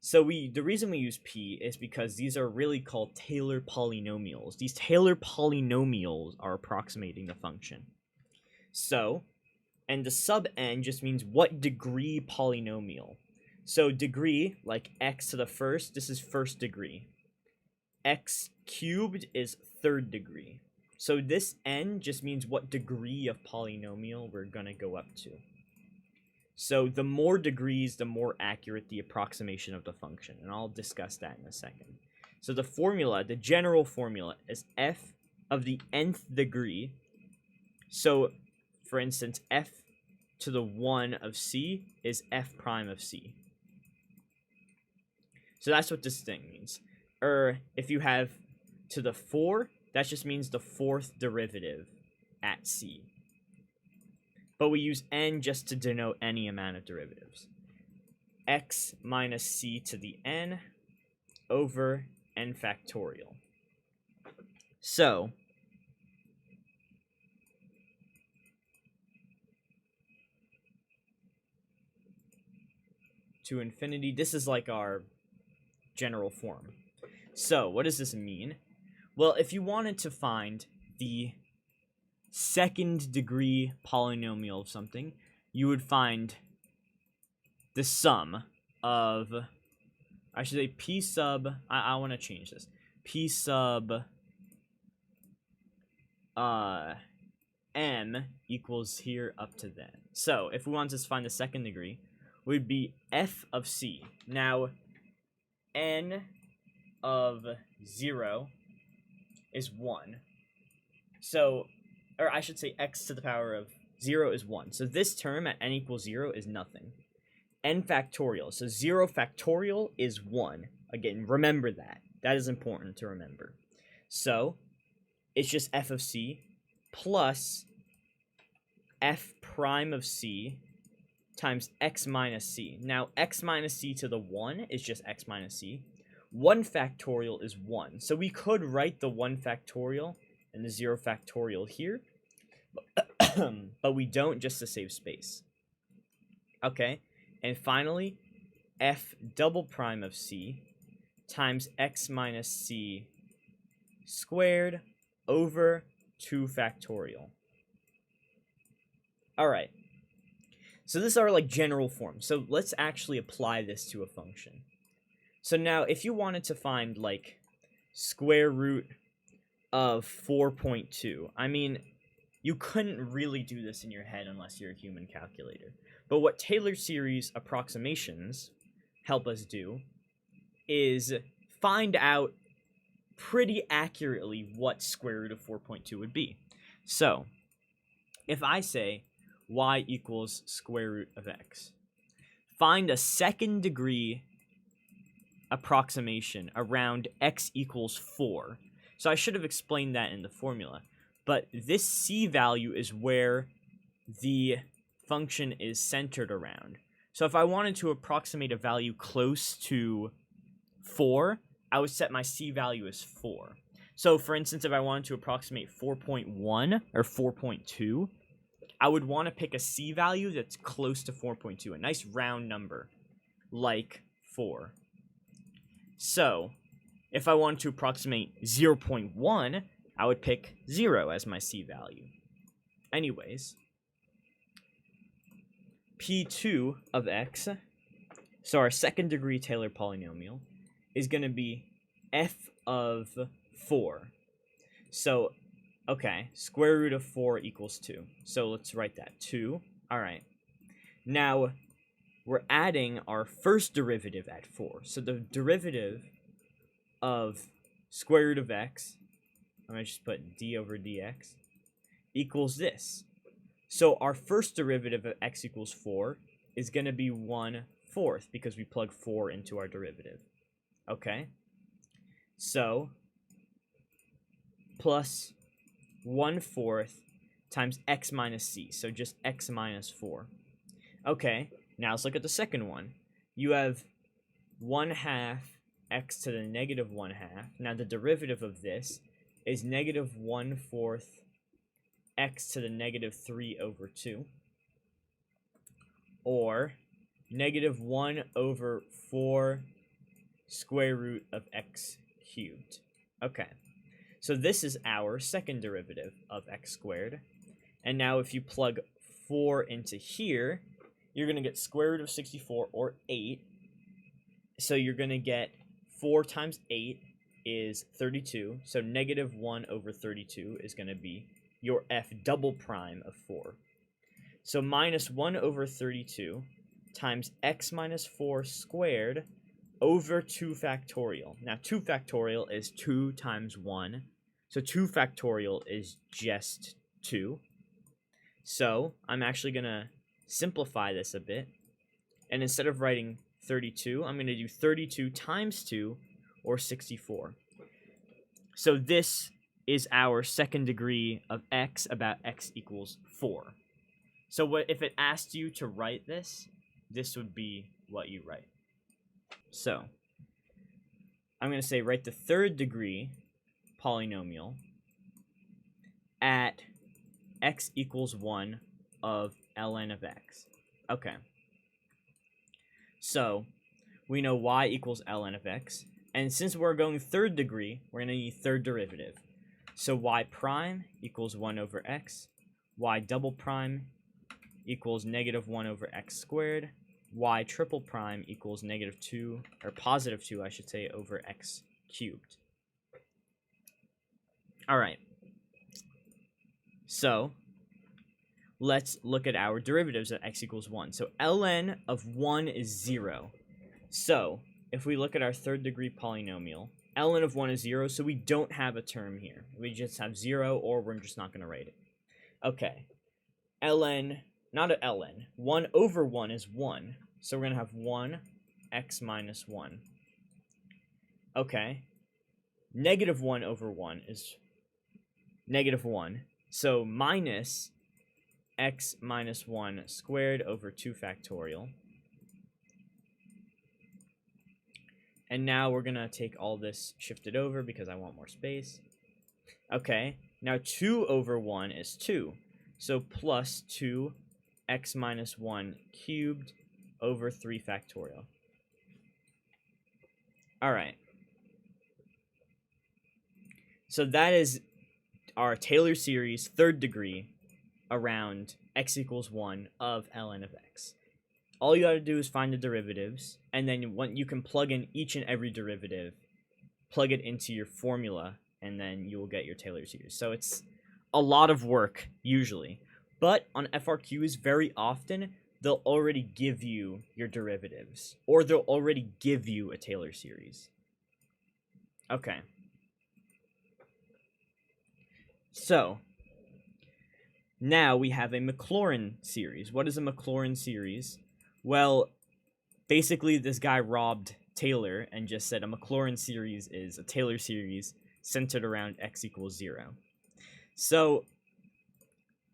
So the reason we use P is because these are really called Taylor polynomials. These Taylor polynomials are approximating the function. So, and the sub n just means what degree polynomial. So degree, like x to the first, this is first degree. X cubed is third degree. So this n just means what degree of polynomial we're going to go up to. So the more degrees, the more accurate the approximation of the function, and I'll discuss that in a second. So the formula, the general formula, is f of the nth degree. So, for instance, f to the 1 of c is f prime of c. So that's what this thing means. If you have to the 4, that just means the 4th derivative at c. But we use n just to denote any amount of derivatives. X minus c to the n over n factorial. So, to infinity. This is like our general form. So, what does this mean? Well, if you wanted to find the second degree polynomial of something, you would find the sum of, I should say p sub, I want to change this, p sub m equals here up to then. So, if we wanted to find the second degree, would be f of c. Now, n of 0 is 1. So, or I should say x to the power of 0 is 1. So this term at n equals 0 is nothing. N factorial. So 0 factorial is 1. Again, remember that. That is important to remember. So, it's just f of c plus f prime of c times x minus c. Now, x minus c to the 1 is just x minus c. 1 factorial is 1. So we could write the 1 factorial and the 0 factorial here, but we don't, just to save space. Okay, and finally, f double prime of c times x minus c squared over 2 factorial. Alright, so this is our general form. So let's actually apply this to a function. So now, if you wanted to find, square root of 4.2, I mean, you couldn't really do this in your head unless you're a human calculator. But what Taylor series approximations help us do is find out pretty accurately what square root of 4.2 would be. So, if I say y equals square root of x, find a second degree approximation around x equals 4. So I should have explained that in the formula. But this c value is where the function is centered around. So if I wanted to approximate a value close to 4, I would set my c value as 4. So for instance, if I wanted to approximate 4.1 or 4.2, I would want to pick a c value that's close to 4.2, a nice round number, like 4. So, if I wanted to approximate 0.1, I would pick 0 as my c value. Anyways, p2 of x, so our second degree Taylor polynomial, is going to be f of 4. So, okay, square root of 4 equals 2. So let's write that, 2. Alright. Now, we're adding our first derivative at 4. So the derivative of square root of x, I'm going to just put d over dx, equals this. So our first derivative of x equals 4 is going to be 1/4 because we plug 4 into our derivative. Okay? So, plus 1/4 times x minus c. So just x minus 4. Okay, now let's look at the second one. You have 1/2 x to the negative 1/2. Now the derivative of this is negative 1/4 x to the negative 3 over 2. Or negative 1/4 square root of x cubed. Okay, so this is our second derivative of x squared. And now if you plug 4 into here, you're going to get square root of 64, or 8. So you're going to get 4 times 8 is 32. So negative 1/32 is going to be your f double prime of 4. So minus 1/32 times x minus 4 squared over 2 factorial. Now 2 factorial is 2 times 1. So 2 factorial is just 2. So I'm actually going to simplify this a bit. And instead of writing 32, I'm going to do 32 times 2, or 64. So this is our second degree of x about x equals 4. So if it asked you to write this, this would be what you write. So I'm going to say write the third degree polynomial at x equals 1 of ln of x. Okay. So we know y equals ln of x. And since we're going third degree, we're going to need third derivative. So y prime equals 1 over x. Y double prime equals negative 1 over x squared. Y triple prime equals negative 2, or positive 2, I should say, over x cubed. Alright. So let's look at our derivatives at x equals 1. So ln of 1 is 0. So if we look at our third degree polynomial, ln of 1 is 0, so we don't have a term here. We just have 0, or we're just not going to write it. Okay. Ln, not a ln. 1 over 1 is 1. So we're going to have 1 x minus 1. Okay. Negative 1 over 1 is negative 1. So minus x minus 1 squared over 2 factorial. And now we're going to take all this shifted over because I want more space. Okay, now 2 over 1 is 2. So plus 2 x minus 1 cubed over 3 factorial. Alright. So that is our Taylor series, third degree, around x equals 1 of ln of x. All you gotta do is find the derivatives, and then you can plug in each and every derivative, plug it into your formula, and then you will get your Taylor series. So it's a lot of work, usually. But on FRQs, very often, they'll already give you your derivatives, or they'll already give you a Taylor series. Okay. So now we have a Maclaurin series. What is a Maclaurin series? Well, basically this guy robbed Taylor and just said a Maclaurin series is a Taylor series centered around x equals 0. So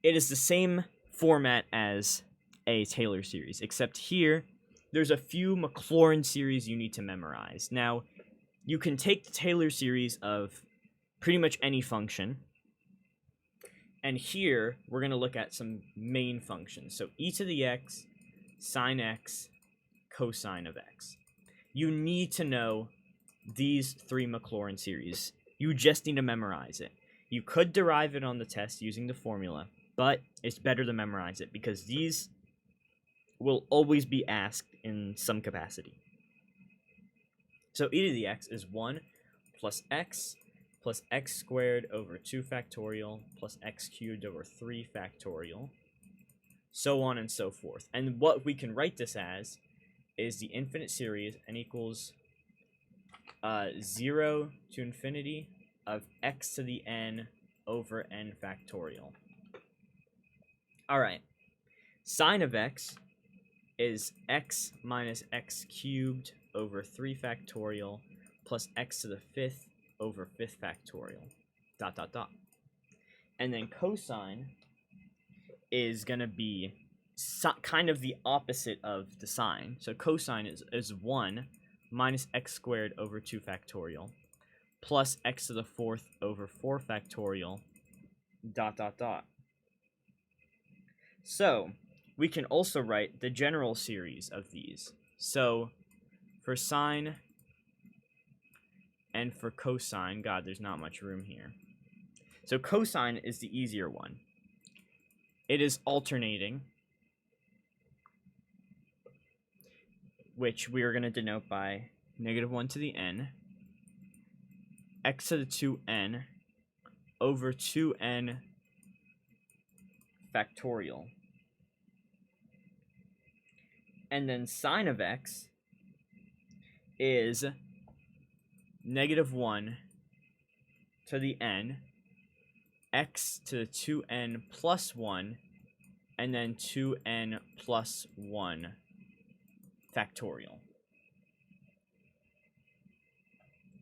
it is the same format as a Taylor series, except here there's a few Maclaurin series you need to memorize. Now, you can take the Taylor series of pretty much any function, and here we're going to look at some main functions. So e to the x, sine x, cosine of x. You need to know these three Maclaurin series. You just need to memorize it. You could derive it on the test using the formula, but it's better to memorize it because these will always be asked in some capacity. So e to the x is 1 plus x squared over 2 factorial plus x cubed over 3 factorial, so on and so forth. And what we can write this as is the infinite series n equals 0 to infinity of x to the n over n factorial. Alright, sine of x is x minus x cubed over 3 factorial plus x to the 5th over 5th factorial, ... And then cosine is going to be kind of the opposite of the sine. So cosine is 1 minus x squared over 2 factorial plus x to the 4th over 4 factorial, ... So we can also write the general series of these. So for sine and for cosine, God, there's not much room here. So cosine is the easier one. It is alternating, which we are going to denote by negative 1 to the n, x to the 2n over 2n factorial. And then sine of x is negative 1 to the n, x to the 2n plus 1, and then 2n plus 1 factorial.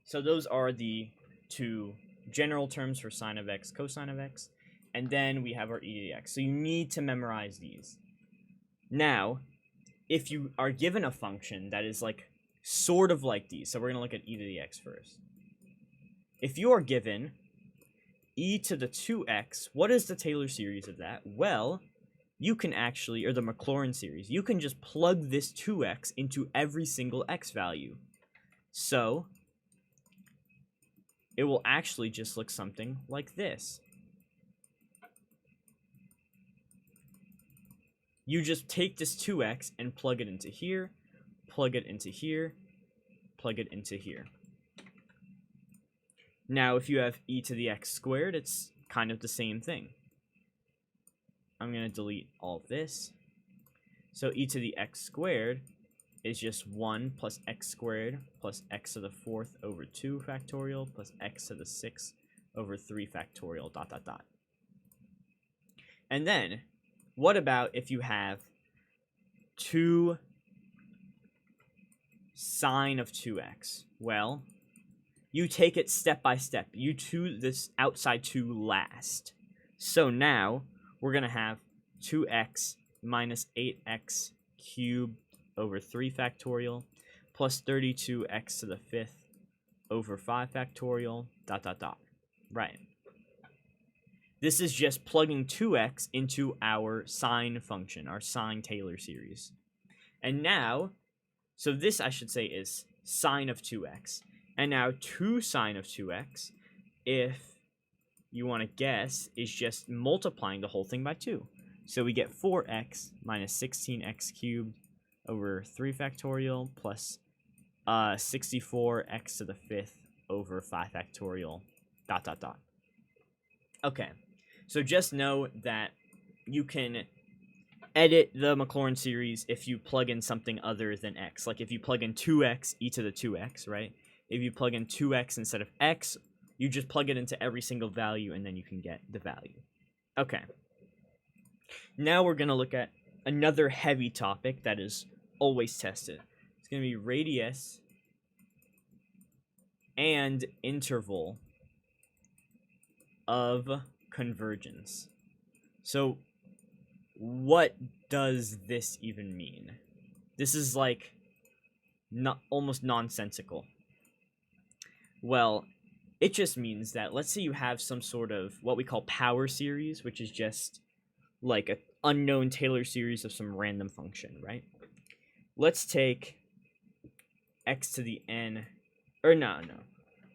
So those are the two general terms for sine of x, cosine of x, and then we have our e to the x. So you need to memorize these. Now, if you are given a function that is like sort of like these, so we're going to look at e to the x first. If you are given e to the 2x, what is the Taylor series of that? Well, you can actually, or the Maclaurin series, you can just plug this 2x into every single x value. So it will actually just look something like this. You just take this 2x and plug it into here, plug it into here, plug it into here. Now, if you have e to the x squared, it's kind of the same thing. I'm going to delete all of this. So e to the x squared is just 1 plus x squared plus x to the 4th over 2 factorial plus x to the 6th over 3 factorial dot dot dot. And then, what about if you have 2 sine of 2x? Well, you take it step by step. You do this outside 2 last. So now, we're going to have 2x minus 8x cubed over 3 factorial plus 32x to the 5th over 5 factorial dot dot dot. Right. This is just plugging 2x into our sine function, our sine Taylor series. And now, so this I should say is sine of 2x. And now 2 sine of 2x, if you want to guess, is just multiplying the whole thing by 2. So we get 4x minus 16x cubed over 3 factorial plus 64x to the 5th over 5 factorial dot dot dot. Okay, so just know that you can edit the Maclaurin series if you plug in something other than x. Like if you plug in 2x e to the 2x, right? If you plug in 2x instead of x, you just plug it into every single value and then you can get the value. Okay. Now we're going to look at another heavy topic that is always tested. It's going to be radius and interval of convergence. So what does this even mean? This is like almost nonsensical. Well, it just means that let's say you have some sort of what we call power series, which is just like an unknown Taylor series of some random function, right? Let's take x to the n, or no.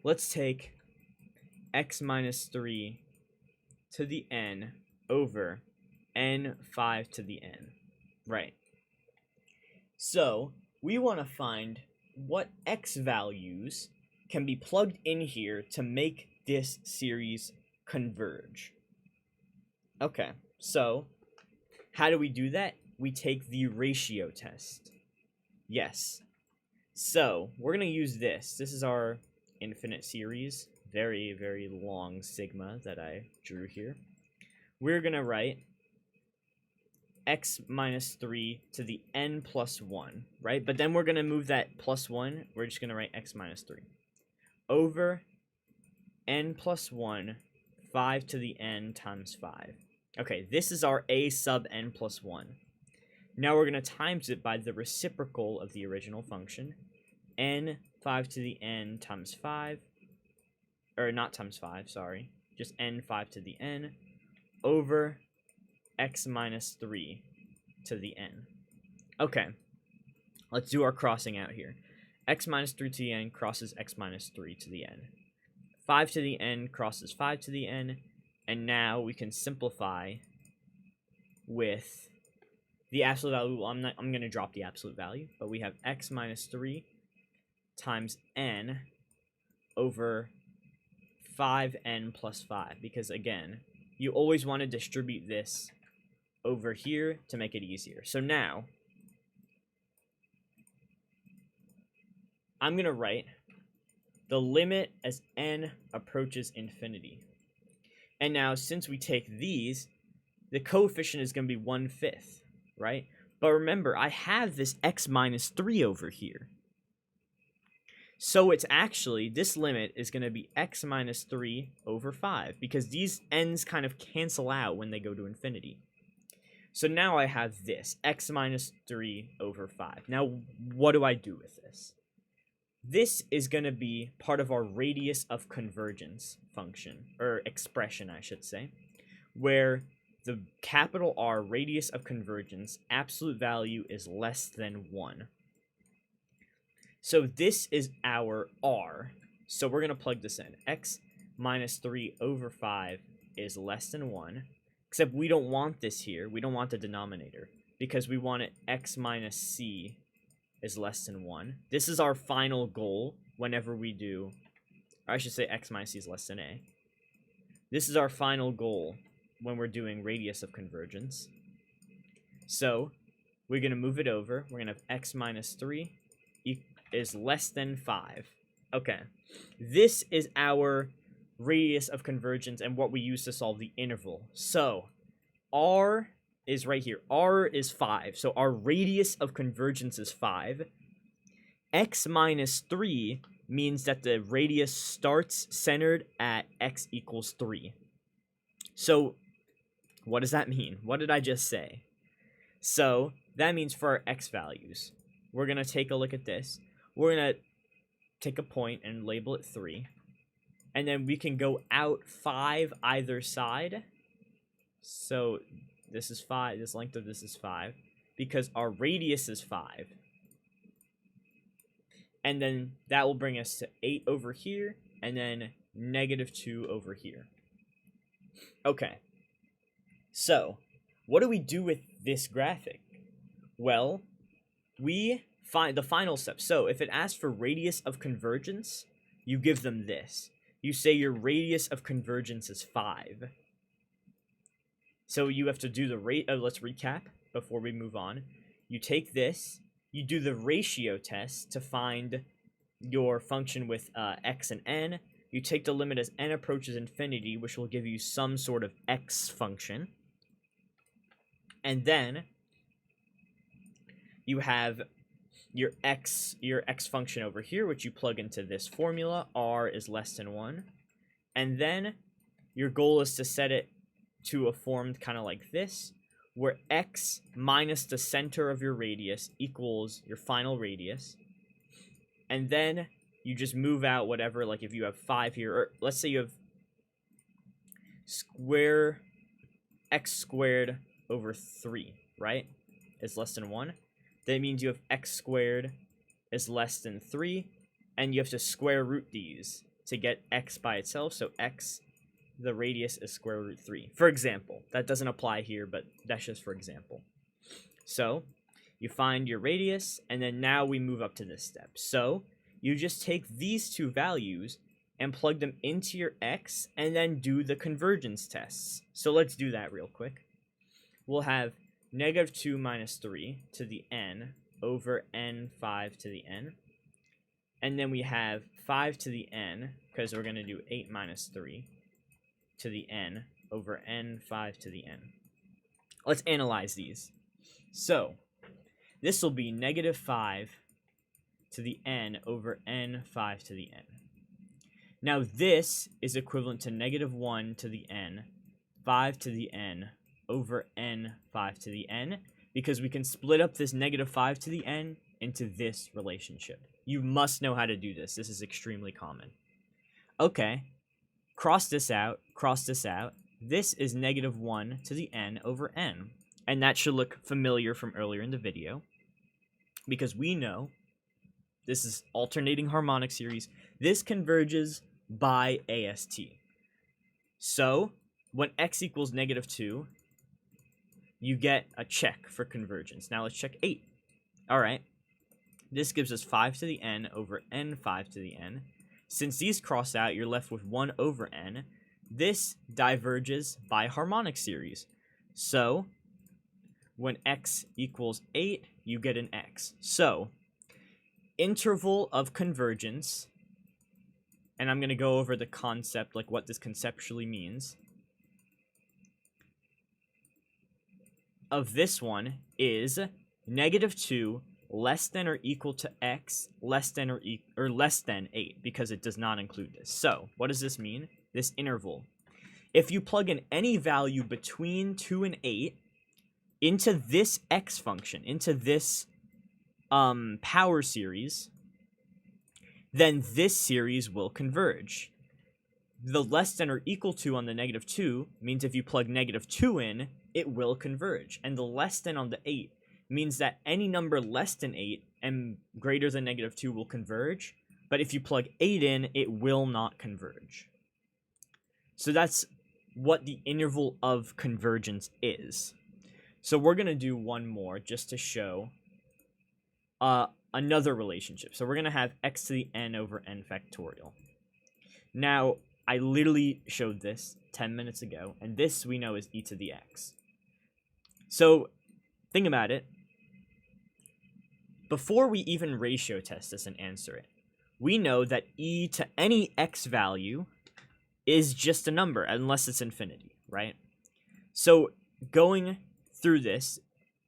Let's take x minus 3 to the n over n5 to the n, right? So we want to find what x values can be plugged in here to make this series converge. Okay, so how do we do that? We take the ratio test. Yes. So we're going to use this. This is our infinite series. Very, very long sigma that I drew here. We're going to write x minus 3 to the n plus 1, right? But then we're going to move that plus 1. We're just going to write x minus 3 over n plus 1, 5 to the n times 5. Okay, this is our a sub n plus 1. Now we're going to times it by the reciprocal of the original function, n 5 to the n times 5, or not times 5, sorry, just n 5 to the n, over x minus 3 to the n. Okay, let's do our crossing out here. X minus 3 to the n crosses x minus 3 to the n. 5 to the n crosses 5 to the n, and now we can simplify with the absolute value. Well, I'm going to drop the absolute value, but we have x minus 3 times n over 5n plus 5, because again, you always want to distribute this over here to make it easier. So now, I'm going to write the limit as n approaches infinity. And now, since we take these, the coefficient is going to be 1/5, right? But remember, I have this x minus 3 over here. So it's actually, this limit is going to be x minus 3 over 5, because these n's kind of cancel out when they go to infinity. So now I have this, x minus 3 over 5. Now, what do I do with this? This is going to be part of our radius of convergence function, or expression, I should say, where the capital R radius of convergence absolute value is less than 1. So this is our R. So we're going to plug this in. X minus 3 over 5 is less than 1. Except we don't want this here. We don't want the denominator. Because we want it x minus c is less than 1. This is our final goal whenever we do... Or I should say x minus c is less than a. This is our final goal when we're doing radius of convergence. So we're going to move it over. We're going to have x minus 3 is less than 5. Okay. This is our radius of convergence and what we use to solve the interval. So R is right here. R is 5. So our radius of convergence is 5. X minus 3 means that the radius starts centered at x equals 3. So what does that mean? What did I just say? So that means for our x values, we're going to take a look at this. We're going to take a point and label it 3. And then we can go out 5 either side. So this is 5. This length of this is 5. Because our radius is 5. And then that will bring us to 8 over here. And then negative 2 over here. Okay. So, what do we do with this graphic? Well, we find the final step. So, if it asks for radius of convergence, you give them this. You say your radius of convergence is 5. So, you have to do the rate. Let's recap before we move on. You take this, you do the ratio test to find your function with x and n. You take the limit as n approaches infinity, which will give you some sort of x function. And then you have your x function over here, which you plug into this formula. R is less than 1. And then your goal is to set it to a form kind of like this, where x minus the center of your radius equals your final radius. And then you just move out whatever, like if you have 5 here, or let's say you have x squared over 3, right? Is less than 1. That means you have x squared is less than 3, and you have to square root these to get x by itself. So x, the radius is square root 3. For example, that doesn't apply here, but that's just for example. So you find your radius, and then now we move up to this step. So you just take these two values and plug them into your x, and then do the convergence tests. So let's do that real quick. We'll have negative 2 minus 3 to the n over n5 to the n. And then we have 5 to the n, because we're going to do 8 minus 3 to the n over n5 to the n. Let's analyze these. So this will be negative 5 to the n over n5 to the n. Now this is equivalent to negative 1 to the n, 5 to the n over n5 to the n, because we can split up this negative 5 to the n into this relationship. You must know how to do this. This is extremely common. Okay, cross this out, cross this out. This is negative 1 to the n over n. And that should look familiar from earlier in the video, because we know this is alternating harmonic series. This converges by AST. So when x equals negative 2, you get a check for convergence. Now let's check 8. All right. This gives us 5 to the n over n5 to the n. Since these cross out, you're left with 1 over n. This diverges by harmonic series. So when x equals 8, you get an x. So interval of convergence, and I'm going to go over the concept, like what this conceptually means, of this one is negative 2 less than or equal to x less than or less than 8, because it does not include this. So what does this mean? This interval. If you plug in any value between 2 and 8 into this x function, into this power series, then this series will converge. the less than or equal to on the -2 means if you plug -2 in, it will converge. And the less than on the 8 means that any number less than 8 and greater than -2 will converge. But if you plug 8 in, it will not converge. So that's what the interval of convergence is. So we're going to do one more just to show another relationship. So we're going to have x to the n over n factorial. Now, I literally showed this 10 minutes ago, and this we know is e to the x. So think about it. Before we even ratio test this and answer it, we know that e to any x value is just a number, unless it's infinity, right? So going through this,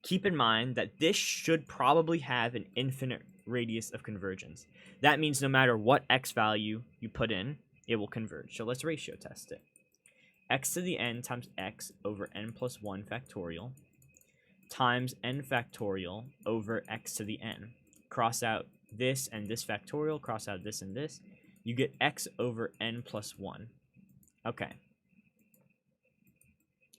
keep in mind that this should probably have an infinite radius of convergence. That means no matter what x value you put in, it will converge. So let's ratio test it. X to the n times x over n plus 1 factorial times n factorial over x to the n. Cross out this and this factorial, cross out this and this. You get x over n plus 1. Okay.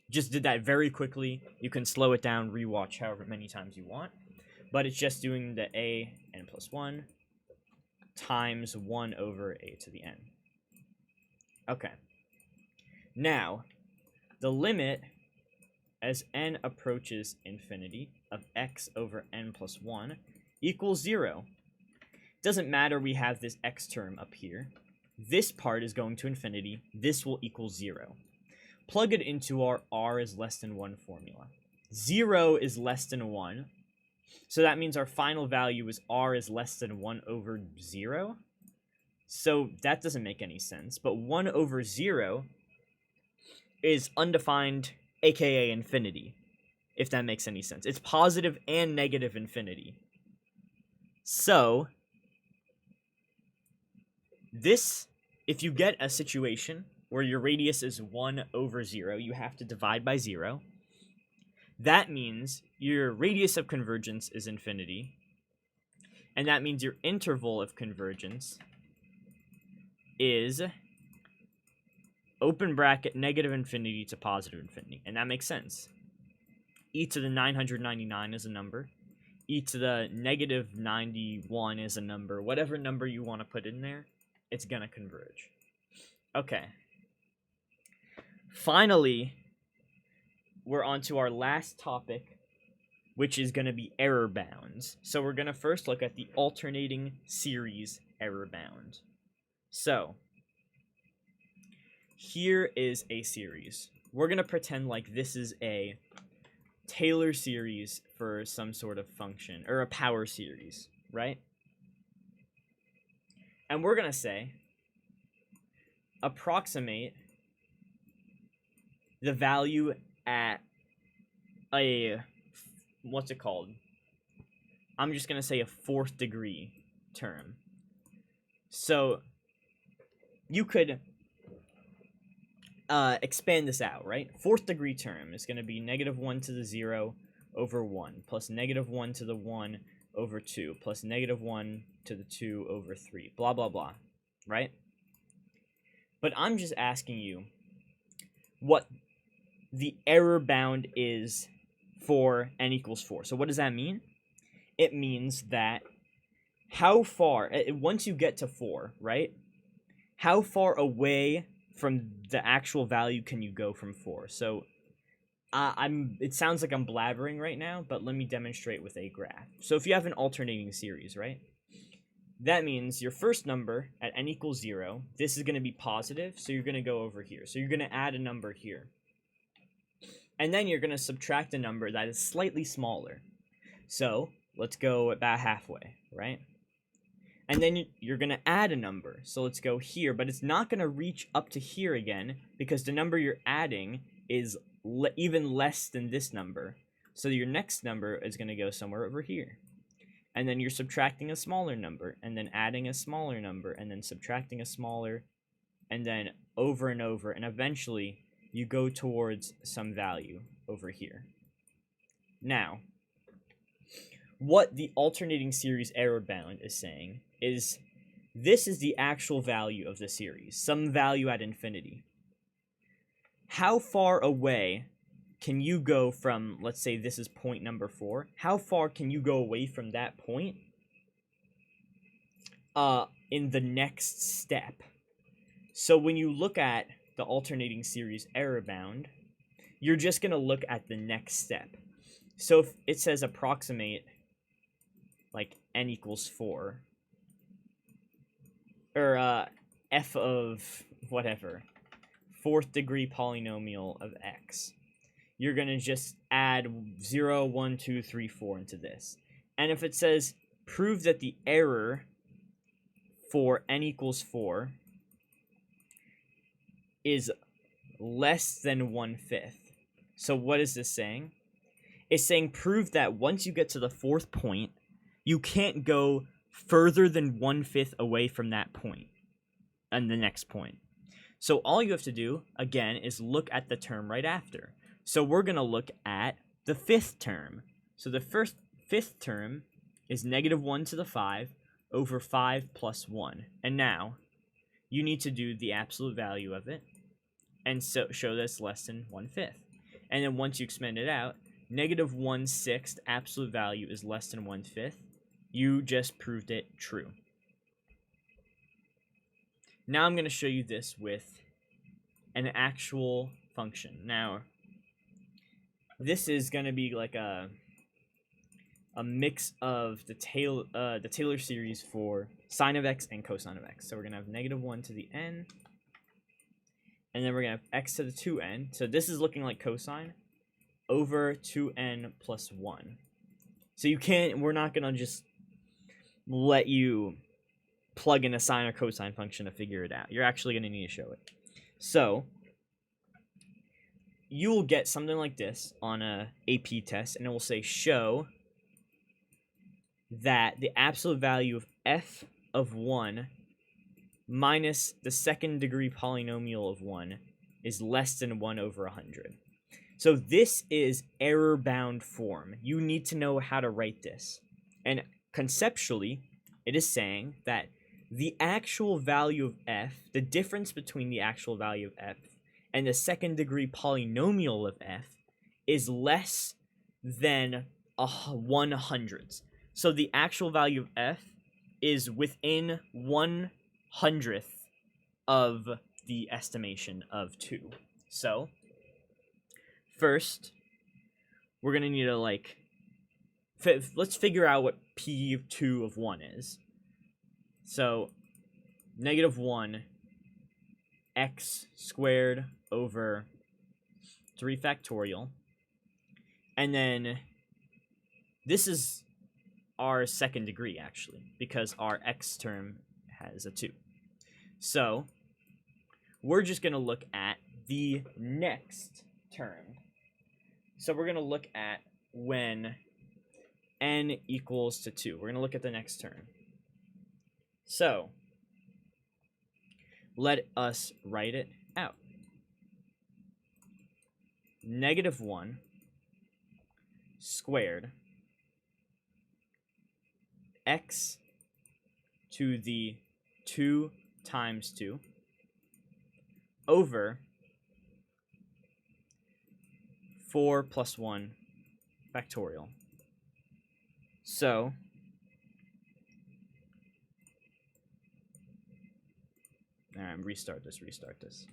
Just did that very quickly. You can slow it down, rewatch however many times you want. But it's just doing the a n plus 1 times 1 over a to the n. Okay. Now, the limit as n approaches infinity of x over n plus 1 equals 0. Doesn't matter we have this x term up here. This part is going to infinity. This will equal 0. Plug it into our r is less than 1 formula. 0 is less than 1. So that means our final value is r is less than 1 over 0. So that doesn't make any sense. But 1 over 0 is undefined, aka infinity, if that makes any sense. It's positive and negative infinity. So this, if you get a situation where your radius is 1 over 0, you have to divide by 0. That means your radius of convergence is infinity. And that means your interval of convergence is open bracket negative infinity to positive infinity. And that makes sense. E to the 999 is a number. E to the negative 91 is a number. Whatever number you want to put in there, it's going to converge. Okay. Finally, we're on to our last topic, which is going to be error bounds. So we're going to first look at the alternating series error bound. So, here is a series. We're going to pretend like this is a Taylor series for some sort of function, or a power series, right? And we're going to say, approximate the value at a, what's it called? I'm just going to say a 4th degree term. So, you could expand this out, right? 4th degree term is going to be -1 to the 0 over 1, plus -1 to the 1 over 2, plus -1 to the 2 over 3, blah, blah, blah, right? But I'm just asking you what the error bound is for n equals 4. So what does that mean? It means that how far, once you get to 4, right? How far away from the actual value can you go from 4? So it sounds like I'm blabbering right now, but let me demonstrate with a graph. So if you have an alternating series, right? That means your first number at n equals 0, this is going to be positive, so you're going to go over here. So you're going to add a number here. And then you're going to subtract a number that is slightly smaller. So let's go about halfway, right? And then you're going to add a number. So let's go here, but it's not going to reach up to here again because the number you're adding is even less than this number. So your next number is going to go somewhere over here. And then you're subtracting a smaller number, and then adding a smaller number, and then subtracting a smaller, and then over and over, and eventually you go towards some value over here. Now, what the alternating series error bound is saying is this is the actual value of the series, some value at infinity. How far away can you go from, let's say this is point number 4, how far can you go away from that point in the next step? So when you look at the alternating series error bound, you're just going to look at the next step. So if it says approximate, like n equals 4, or f of whatever, 4th degree polynomial of x, you're going to just add 0, 1, 2, 3, 4 into this. And if it says prove that the error for n equals 4 is less than 1/5. So what is this saying? It's saying prove that once you get to the 4th point, you can't go further than 1/5 away from that point and the next point. So all you have to do, again, is look at the term right after. So we're going to look at the 5th term. So the 5th term is -1 to the 5 over 5 plus 1. And now you need to do the absolute value of it and so show that it's less than 1/5. And then once you expand it out, -1/6 absolute value is less than 1/5. You just proved it true. Now I'm going to show you this with an actual function. Now, this is going to be like a mix of the Taylor series for sine of x and cosine of x. So we're going to have -1 to the n, and then we're going to have x to the 2n. So this is looking like cosine over 2n plus 1. So we're not going to just let you plug in a sine or cosine function to figure it out. You're actually going to need to show it. So you will get something like this on a AP test, and it will say show that the absolute value of f of 1 minus the 2nd degree polynomial of 1 is less than 1 over 100. So this is error bound form. You need to know how to write this. And conceptually, it is saying that the actual value of f, the difference between the actual value of f and the 2nd degree polynomial of f, is less than 1/100th. So the actual value of f is within 1/100th of the estimation of 2. So first, we're going to need to let's figure out what p2 of 1 is. So -1 x squared over 3 factorial. And then this is our 2nd degree, actually, because our x term has a 2. So we're just going to look at the next term. So we're going to look at when n equals to 2. We're going to look at the next term. So let us write it out. -1 squared x to the 2 times 2 over 4 plus 1 factorial. So restart this.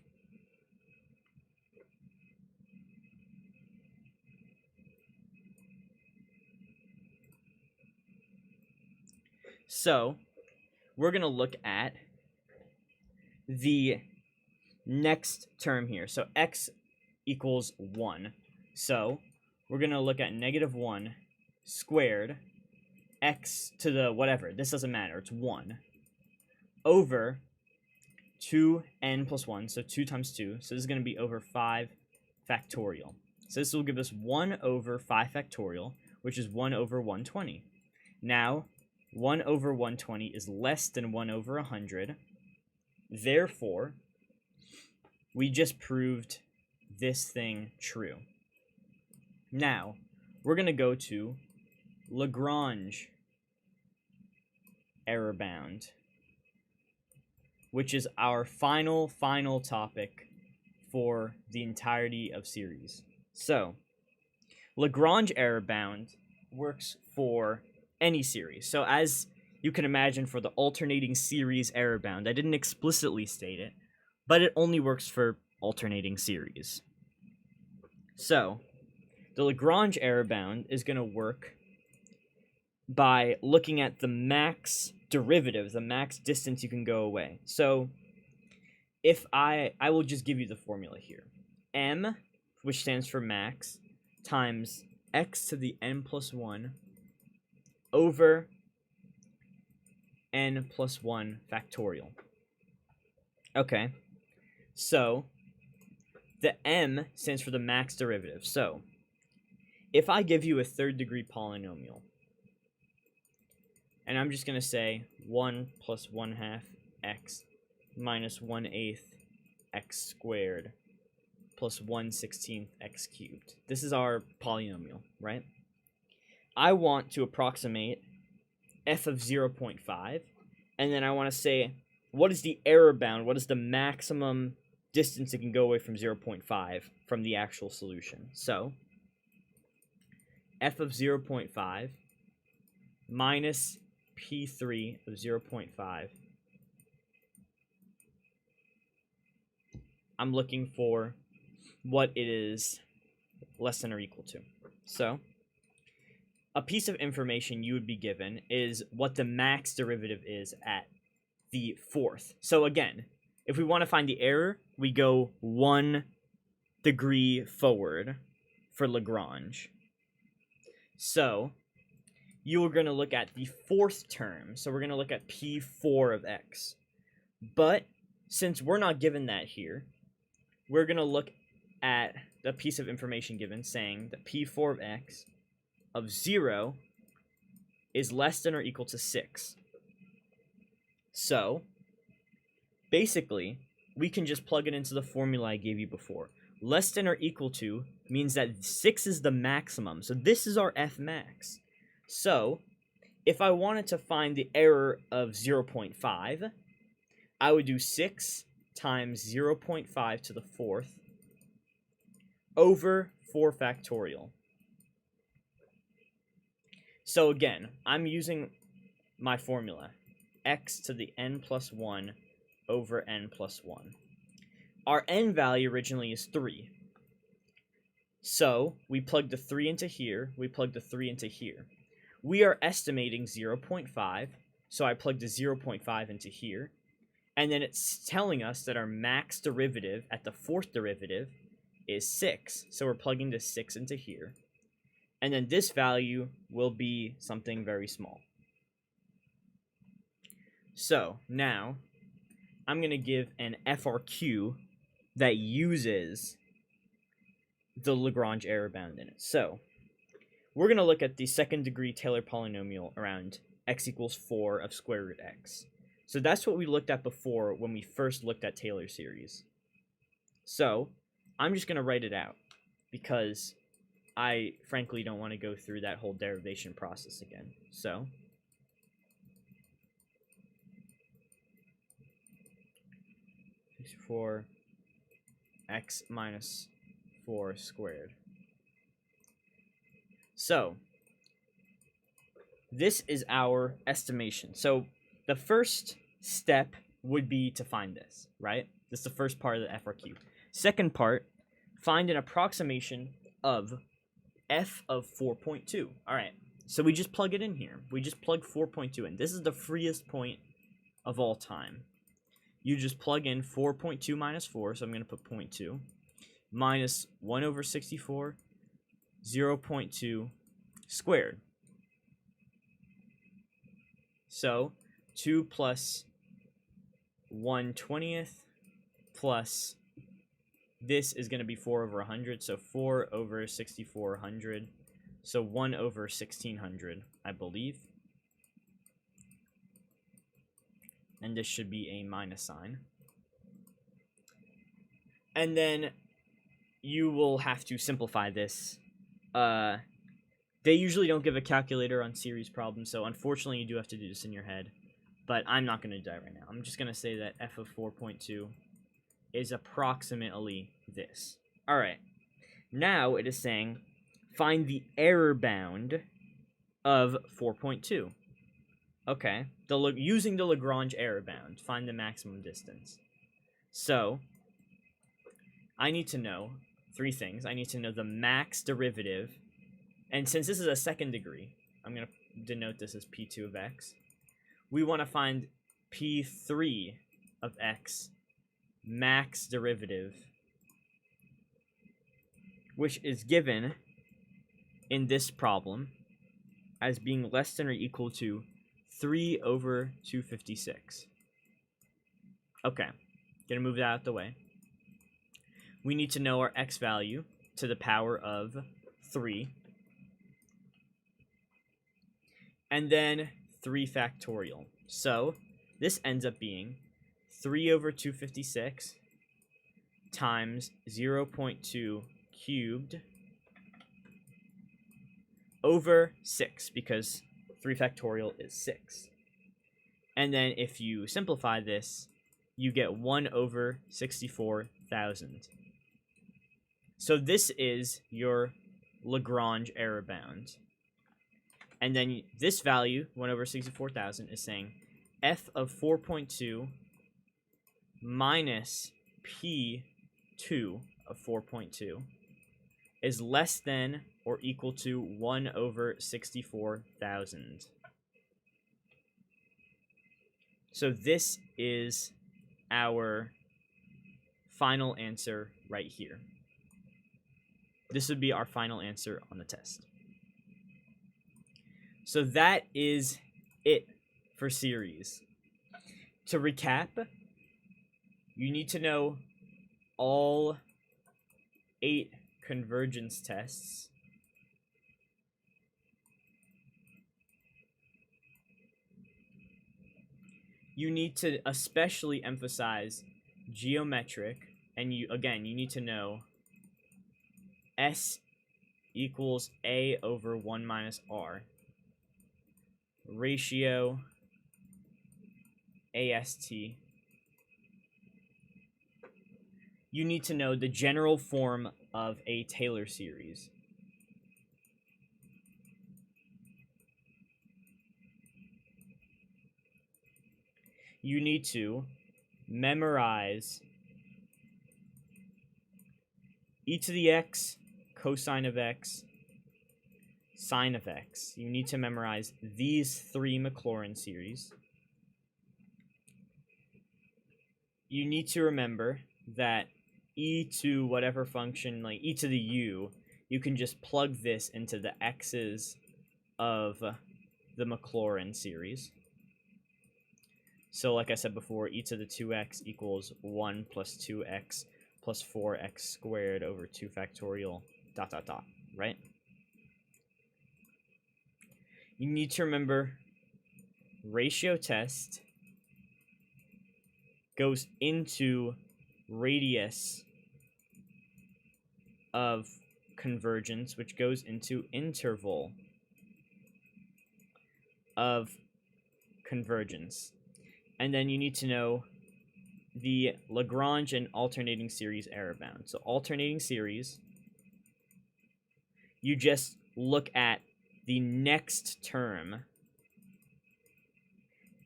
So we're going to look at the next term here. So x equals 1. So we're going to look at -1 squared x to the whatever. This doesn't matter. It's 1 over 2n plus 1. So 2 times 2. So this is going to be over 5 factorial. So this will give us 1 over 5 factorial, which is 1 over 120. Now, 1 over 120 is less than 1 over 100. Therefore, we just proved this thing true. Now, we're going to go to Lagrange error bound. which is our final topic for the entirety of series. So, Lagrange error bound works for any series. So as you can imagine, for the alternating series error bound, I didn't explicitly state it, but it only works for alternating series. So, the Lagrange error bound is going to work by looking at the max derivative, the max distance you can go away. So, if I will just give you the formula here. M, which stands for max, times x to the n plus 1 over n plus 1 factorial. Okay, so the m stands for the max derivative. So if I give you a third degree polynomial, and I'm just going to say 1 plus 1/2 x minus 1/8 x squared plus 1/16 x cubed. This is our polynomial, right? I want to approximate f of 0.5, and then I want to say, what is the error bound? What is the maximum distance it can go away from 0.5 from the actual solution? So, f of 0.5 minus p3 of 0.5. I'm looking for what it is less than or equal to. So, a piece of information you would be given is what the max derivative is at the fourth. So again, if we want to find the error, we go 1 degree forward for Lagrange. So you are going to look at the fourth term. So we're going to look at P4 of x. But since we're not given that here, we're going to look at the piece of information given saying that P4 of x of 0 is less than or equal to 6. So, basically, we can just plug it into the formula I gave you before. Less than or equal to means that 6 is the maximum. So this is our f max. So, if I wanted to find the error of 0.5, I would do 6 times 0.5 to the fourth over 4 factorial. So again, I'm using my formula, x to the n plus 1 over n plus 1. Our n value originally is 3. So we plug the 3 into here, we plug the 3 into here. We are estimating 0.5, so I plug the 0.5 into here. And then it's telling us that our max derivative at the fourth derivative is 6. So we're plugging the 6 into here. And then this value will be something very small. So now I'm going to give an FRQ that uses the Lagrange error bound in it. So we're going to look at the second degree Taylor polynomial around x equals 4 of square root x. So that's what we looked at before when we first looked at Taylor series. So I'm just going to write it out because I frankly don't want to go through that whole derivation process again. So for x minus 4 squared. So this is our estimation. So the first step would be to find this, right? This is the first part of the FRQ. Second part, find an approximation of f of 4.2. All right, so we just plug it in here. We just plug 4.2 in. This is the freest point of all time. You just plug in 4.2 minus 4, so I'm going to put 0.2, minus 1 over 64, 0.2 squared. So 2 plus 1/20th plus this is going to be 4 over 100, so 4 over 6400, so 1 over 1600, I believe. And this should be a minus sign. And then you will have to simplify this. They usually don't give a calculator on series problems, so unfortunately you do have to do this in your head. but I'm not going to do that right now. I'm just going to say that f of 4.2 is approximately this. All right. Now it is saying find the error bound of 4.2. Okay. Using the Lagrange error bound, find the maximum distance. So I need to know 3 things. I need to know the max derivative. And since this is a second degree, I'm going to denote this as p2 of x. We want to find p3 of x max derivative, which is given in this problem as being less than or equal to 3 over 256. Okay, gonna move that out the way. We need to know our x value to the power of 3. And then 3 factorial. So this ends up being 3 over 256 times 0.2 cubed over 6, because 3 factorial is 6. And then if you simplify this, you get 1 over 64,000. So this is your Lagrange error bound. And then this value, 1 over 64,000, is saying f of 4.2 minus p2 of 4.2 is less than or equal to 1 over 64,000. So this is our final answer right here. This would be our final answer on the test. So that is it for series. To recap, you need to know all 8 convergence tests. You need to especially emphasize geometric, and you need to know S equals A over 1 minus R. Ratio AST. You need to know the general form of a Taylor series. You need to memorize e to the x, cosine of x, sine of x. You need to memorize these 3 Maclaurin series. You need to remember that e to whatever function, like e to the u, you can just plug this into the x's of the Maclaurin series. So like I said before, e to the 2x equals 1 plus 2x plus 4x squared over 2 factorial dot dot dot, right? You need to remember ratio test goes into radius of convergence, which goes into interval of convergence. And then you need to know the Lagrange and alternating series error bound. So alternating series, you just look at the next term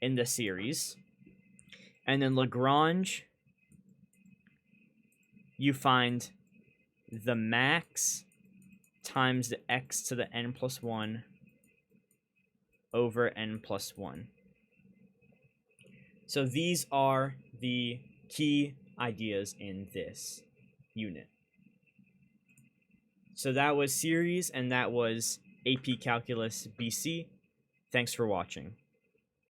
in the series. And then Lagrange, you find the max times the x to the n plus 1 over n plus 1. So these are the key ideas in this unit. So that was series, and that was AP Calculus BC. Thanks for watching.